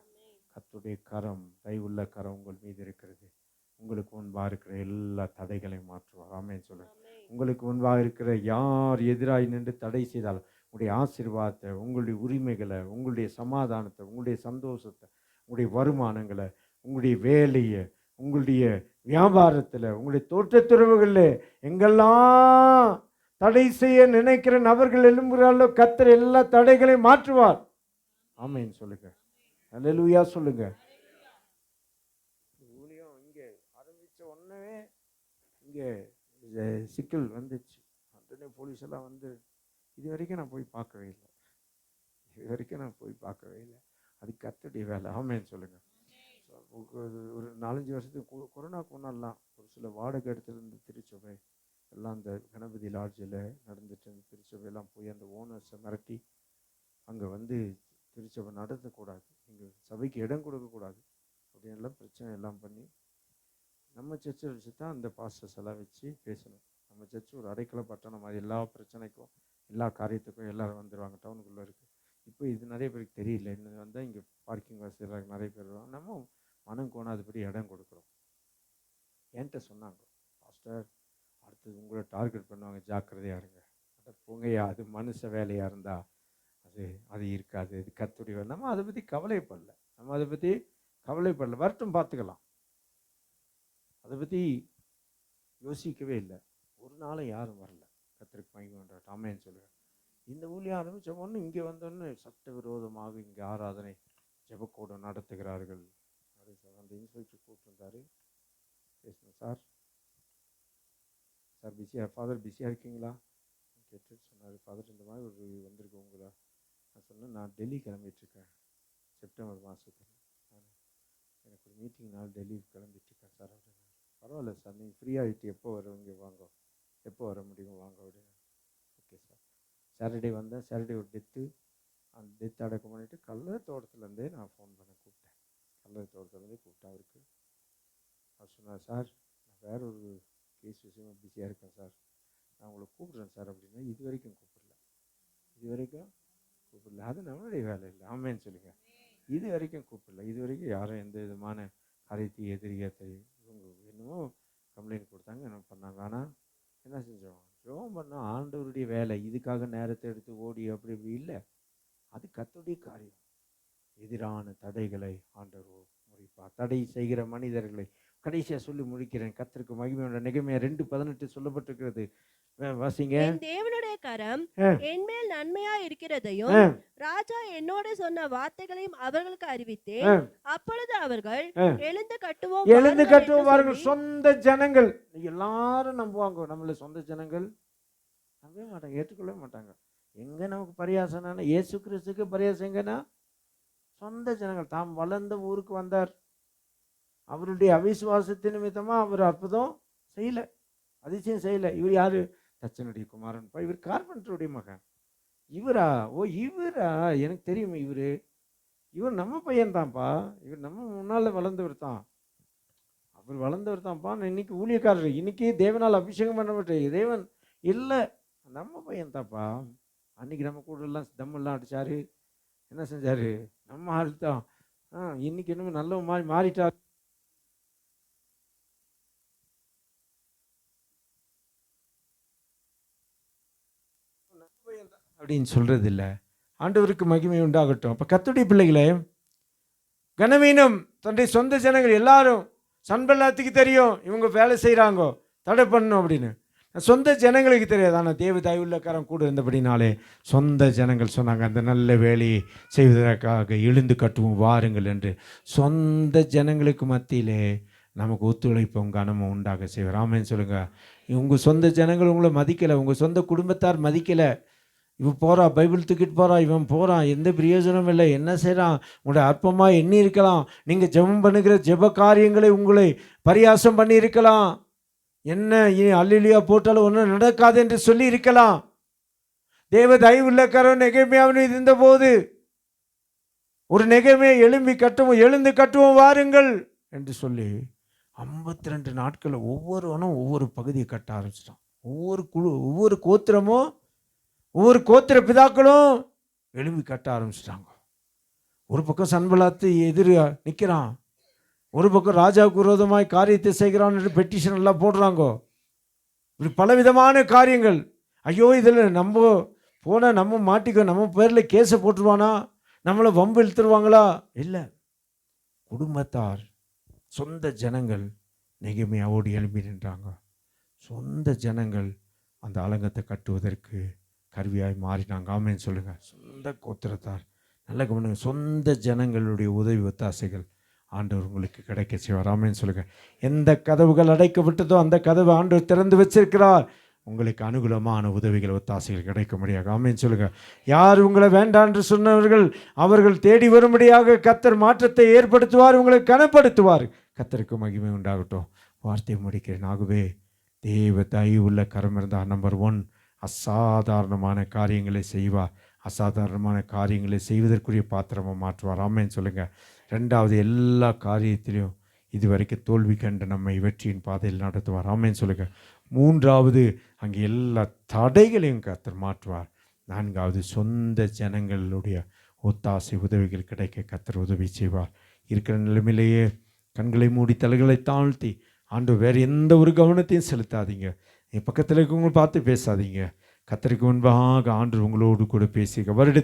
கர்த்தருடைய கரம், தயவுள்ள கரம் உங்கள் மீது இருக்கிறது. உங்களுக்கு முன்பாக இருக்கிற எல்லா தடைகளையும் மாற்றுவார். ஆமென் சொல்லுங்க. உங்களுக்கு முன்பாக இருக்கிற யார் எதிராக நின்று தடை செய்தாலும் உங்களுடைய ஆசீர்வாதத்தை, உங்களுடைய உரிமைகளை, உங்களுடைய சமாதானத்தை, உங்களுடைய சந்தோஷத்தை, உங்களுடைய வருமானங்களை, உங்களுடைய வேலையை, உங்களுடைய வியாபாரத்தில், உங்களுடைய தோட்டத்துறவுகளில் எங்கெல்லாம் தடை செய்ய நினைக்கிற நபர்கள் எழும்புகிறார்களோ கர்த்தர் எல்லா தடைகளையும் மாற்றுவார். ஆமென் சொல்லுங்க, ஹல்லேலூயா சொல்லுங்க. இங்கே ஆரம்பித்த உடனே இங்கே சிக்கல் வந்துச்சு. உடனே போலீஸ் எல்லாம் வந்து இது வரைக்கும் நான் போய் பார்க்கவே இல்லை. அது கர்த்தருடைய வேலை. ஆமென் சொல்லுங்க. ஒரு 4-5 வருஷத்துக்கு கொரோனாக்கு முன்னாடிலாம் ஒரு சில வாடகை இடத்துலேருந்து திருச்சபை எல்லாம் அந்த கணபதி லாட்ஜில் நடந்துட்டு, அந்த திருச்சபையெல்லாம் போய் அந்த ஓனர்ஸை மிரட்டி அங்கே வந்து திருச்சபை நடத்தக்கூடாது, இங்கே சபைக்கு இடம் கொடுக்கக்கூடாது அப்படின்லாம் பிரச்சனை எல்லாம் பண்ணி, நம்ம சர்ச்சை வச்சு தான் அந்த பாஸ்டர்ஸ் எல்லாம் வச்சு பேசணும். நம்ம சர்ச்சு ஒரு அடைக்கல பட்டணம் மாதிரி, எல்லா பிரச்சனைக்கும் எல்லா காரியத்துக்கும் எல்லோரும் வந்துடுவாங்க. டவுனுக்குள்ளே இருக்குது. இப்போ இது நிறைய பேருக்கு தெரியல. இன்னும் வந்தால் இங்கே பார்க்கிங் வசதி நிறைய பேர் வருவாங்க. நம்ம மனம் கோணாதபடி இடம் கொடுக்குறோம். என்கிட்ட சொன்னாங்க, பாஸ்டர் அடுத்தது உங்களை டார்கெட் பண்ணுவாங்க, ஜாக்கிரதையாக இருங்க. அதை போங்கய்யா, அது மனுஷ வேலையாக இருந்தால் அது இருக்காது, இது கர்த்தருடைய வேலை. நம்ம அதை பற்றி கவலைப்படல, வரட்டும் பார்த்துக்கலாம். அதை பற்றி யோசிக்கவே இல்லை. ஒரு நாளும் யாரும் வரல. கர்த்தருக்கு மகிமை உண்டாகட்டும். ஆமென் சொல்லுவேன். இந்த ஊழியம் ஆரம்பித்த ஒன்று இங்கே வந்தோன்னு சட்டவிரோதமாக இங்கே ஆராதனை ஜெபக்கூடம் நடத்துகிறார்கள். அந்த இன்ஸ்பெக்டர் கூப்பிட்டுருந்தாரு, பேசணும். சார் ஃபாதர் பிஸியாக இருக்கீங்களா கேட்டு சொன்னார். ஃபாதர் இந்த மாதிரி ஒரு வந்திருக்கு உங்களா. நான் சொன்னேன், நான் டெல்லி கிளம்பிட்டுருக்கேன் செப்டம்பர் மாதத்தில். எனக்கு ஒரு மீட்டிங் நாள் டெல்லி கிளம்பிட்டுருக்கேன் சார் அப்படின்னு. பரவாயில்ல சார், நீங்கள் ஃப்ரீ ஆகிட்டு எப்போ வருவீங்க வாங்க, எப்போ வர முடியும் வாங்க அப்படின்னு. Okay sir. சாட்டர்டே வந்தேன். சாட்டர்டே ஒரு டெத்து. அந்த டெத் அடக்கம் பண்ணிவிட்டு கல்லறை தோட்டத்துலேருந்தே நான் ஃபோன் பண்ண கூப்பிட்டேன். கல்லறை தோட்டத்துலேருந்தே கூப்பிட்டேன் அவருக்கு. அவர் சொன்னார், சார் நான் வேற ஒரு கேஸ் விஷயமா பிஸியாக இருக்கேன் சார், நான் உங்களை கூப்பிட்றேன் சார் அப்படின்னா. இது வரைக்கும் கூப்பிடல. அது நம்மளுடைய வேலை இல்லை. ஆமேன்னு சொல்லுங்க. இது வரைக்கும் கூப்பிடல. இது வரைக்கும் யாரும் எந்த விதமான காரியத்தை எதிரியாக தெரியும். இவங்க என்னமோ கம்ப்ளைண்ட் கொடுத்தாங்க, என்ன பண்ணாங்க. ஆனால் என்ன செஞ்சோம், ஜெபம் பண்ணோம். ஆண்டவருடைய வேலை. இதுக்காக நேரத்தை எடுத்து ஓடி அப்படி இப்படி இல்லை. அது கர்த்தருடைய காரியம். எதிரான தடைகளை ஆண்டவர் முடிப்பார். தடை செய்கிற மனிதர்களை கடைசியாக சொல்லி முடிக்கிறேன். கர்த்தருக்கு மகிமையோட நெகேமியா 2:18 சொல்லப்பட்டிருக்கிறது. வாசிங்க. என் தேவனுடைய கரம் என்மேல் நன்மையா இருக்கிறதையும் ராஜா என்னோட சொன்ன வார்த்தைகளையும் அவர்களுக்கு அறிவித்தேன். அப்பொழுது அவர்கள் எழுந்து கட்டுவோம். சொந்த ஜனங்கள் எல்லாரும் நம்புவாங்க. நம்மள சொந்த ஜனங்கள் நம்பவே மாட்டாங்க, ஏற்றுக்கொள்ளவே மாட்டாங்க. எங்க நமக்கு பரியாசம், இயேசு கிறிஸ்துக்கு பரியாசம் எங்கன்னா சொந்த ஜனங்கள். தாம் வளர்ந்த ஊருக்கு வந்தார். அவருடைய அவிசுவாசத்தின் நிமித்தமா அவர் அற்புதம் செய்யல, அதிசயம் செய்யல. இவர் யாரு? தச்சனுடைய குமாரன்ப்பா. இவர் கார்பெண்டருடைய மகன். இவரா? இவரா? எனக்கு தெரியும். இவர் நம்ம பையன்தான்ப்பா. இவர் நம்ம முன்னால வளர்ந்தவர் தான். அவர் வளர்ந்தவர் தான்ப்பா. இன்னைக்கு ஊழியக்காரர், இன்னைக்கு தேவனால் அபிஷேகம் பண்ணப்பட்ட தேவன் இல்லை, நம்ம பையன் தான்ப்பா. அன்னைக்கு நம்ம கூட எல்லாம் தம்மெல்லாம் அடிச்சாரு, என்ன செஞ்சாரு, நம்ம ஆள் தான். இன்னைக்கு இன்னும் நல்ல மாதிரி மாறிட்டார். அப்படின்னு சொல்றது இல்லை. ஆண்டவருக்கு மகிமை உண்டாகட்டும். அப்போ கர்த்தருடைய பிள்ளைகளே, கனவீனம் தன்னுடைய சொந்த ஜனங்கள் எல்லாரும் சன்பல்லாத்துக்கு தெரியும் இவங்க வேலை செய்கிறாங்க, தடை பண்ணணும் அப்படின்னு. சொந்த ஜனங்களுக்கு தெரியாது. ஆனால் தேவ தயவுள்ள கரம் கூட இருந்தபடினாலே சொந்த ஜனங்கள் சொன்னாங்க, அந்த நல்ல வேலையை செய்வதற்காக எழுந்து கட்டுவோம் வாருங்கள் என்று. சொந்த ஜனங்களுக்கு மத்தியிலே நமக்கு ஒத்துழைப்பும் கனமும் உண்டாக செய்வார். ஆமென் சொல்லுங்க. உங்கள் சொந்த ஜனங்கள் உங்களை மதிக்கலை, உங்கள் சொந்த குடும்பத்தார் மதிக்கலை. இவன் போகிறா, பைபிள் தூக்கிட்டு போகிறான், இவன் போகிறான், எந்த பிரயோஜனமும் இல்லை, என்ன செய்கிறான், உங்களை அற்பமாக எண்ணி இருக்கலாம். நீங்கள் ஜெபம் பண்ணுகிற ஜெப காரியங்களை உங்களை பரியாசம் பண்ணி இருக்கலாம். என்ன அல்லேலூயா போட்டாலும் ஒன்றும் நடக்காது என்று சொல்லி இருக்கலாம். தேவ தயவுள்ள கரம் நெகேமியாவின் இருந்தபோது ஒரு நெகேமியா எழும்பி கட்டுவோம், எழுந்து கட்டுவோம் வாருங்கள் என்று சொல்லி 52 நாட்கள் ஒவ்வொருவனும் ஒவ்வொரு பகுதியை கட்ட ஆரம்பிச்சிட்டான். ஒவ்வொரு கோத்திரமும் ஒவ்வொரு கோத்திர பிதாக்களும் எழும்பி கட்ட ஆரம்பிச்சிட்டாங்க. ஒரு பக்கம் சன்பலாத்து எதிர நிற்கிறான், ஒரு பக்கம் ராஜாவுக்கு விரோதமாய் காரியத்தை செய்கிறான் என்று பெட்டிஷன் எல்லாம் போடுறாங்க. இப்படி பலவிதமான காரியங்கள். ஐயோ இதில் நம்ம போனால் நம்ம மாட்டிக்கோ, நம்ம பேரில் கேஸை போட்டுருவானா, நம்மளை வம்பு இழுத்துருவாங்களா? இல்லை, குடும்பத்தார் சொந்த ஜனங்கள் நெகேமியாவோடு எழும்பி நின்றாங்க. சொந்த ஜனங்கள் அந்த அலங்கத்தை கட்டுவதற்கு கருவியாய் மாறினாங்க. ஆமென் சொல்லுங்க. சொந்த கோத்திரத்தார், நல்ல கவனிங்க, சொந்த ஜனங்களுடைய உதவி ஒத்தாசைகள் ஆண்டவர் உங்களுக்கு கிடைக்க செய்வார். ஆமென் சொல்லுங்க. எந்த கதவுகள் அடைக்கப்பட்டதோ அந்த கதவை ஆண்டவர் திறந்து வச்சிருக்கிறார். உங்களுக்கு அனுகூலமான உதவிகள் ஒத்தாசைகள் கிடைக்க முடியாது. ஆமென் சொல்லுங்க. யார் உங்களை வேண்டாம் என்று சொன்னவர்கள் அவர்கள் தேடி வரும்படியாக கர்த்தர் மாற்றத்தை ஏற்படுத்துவார், உங்களை கனப்படுத்துவார். கர்த்தருக்கு மகிமை உண்டாகட்டும். வார்த்தையை முடிக்கிறேன். ஆகவே தேவ தயவு உள்ள கரம் இருந்தால் நம்பர் 1, அசாதாரணமான காரியங்களை செய்வார். அசாதாரணமான காரியங்களை செய்வதற்குரிய பாத்திரமாக மாற்றுவார். ஆமென் சொல்லுங்கள். 2வது, எல்லா காரியத்திலையும் இதுவரைக்கும் தோல்வி கண்டு நம்மை வெற்றியின் பாதையில் நடத்துவார். ஆமென் சொல்லுங்கள். 3வது, அங்கே எல்லா தடைகளையும் கர்த்தர் மாற்றுவார். 4வது, சொந்த ஜனங்களுடைய ஒத்தாசை உதவிகள் கிடைக்க கர்த்தர் உதவி செய்வார். இருக்கிற நிலைமையிலேயே கண்களை மூடி தலைகளை தாழ்த்தி ஆண்டவர் வேறு எந்த ஒரு கவனத்தையும் செலுத்தாதீங்க. என் பக்கத்தில் இருக்கவங்க பார்த்து பேசாதீங்க. கர்த்தருக்கு முன்பாக ஆண்டவர் உங்களோடு கூட பேசி வருடத்தில்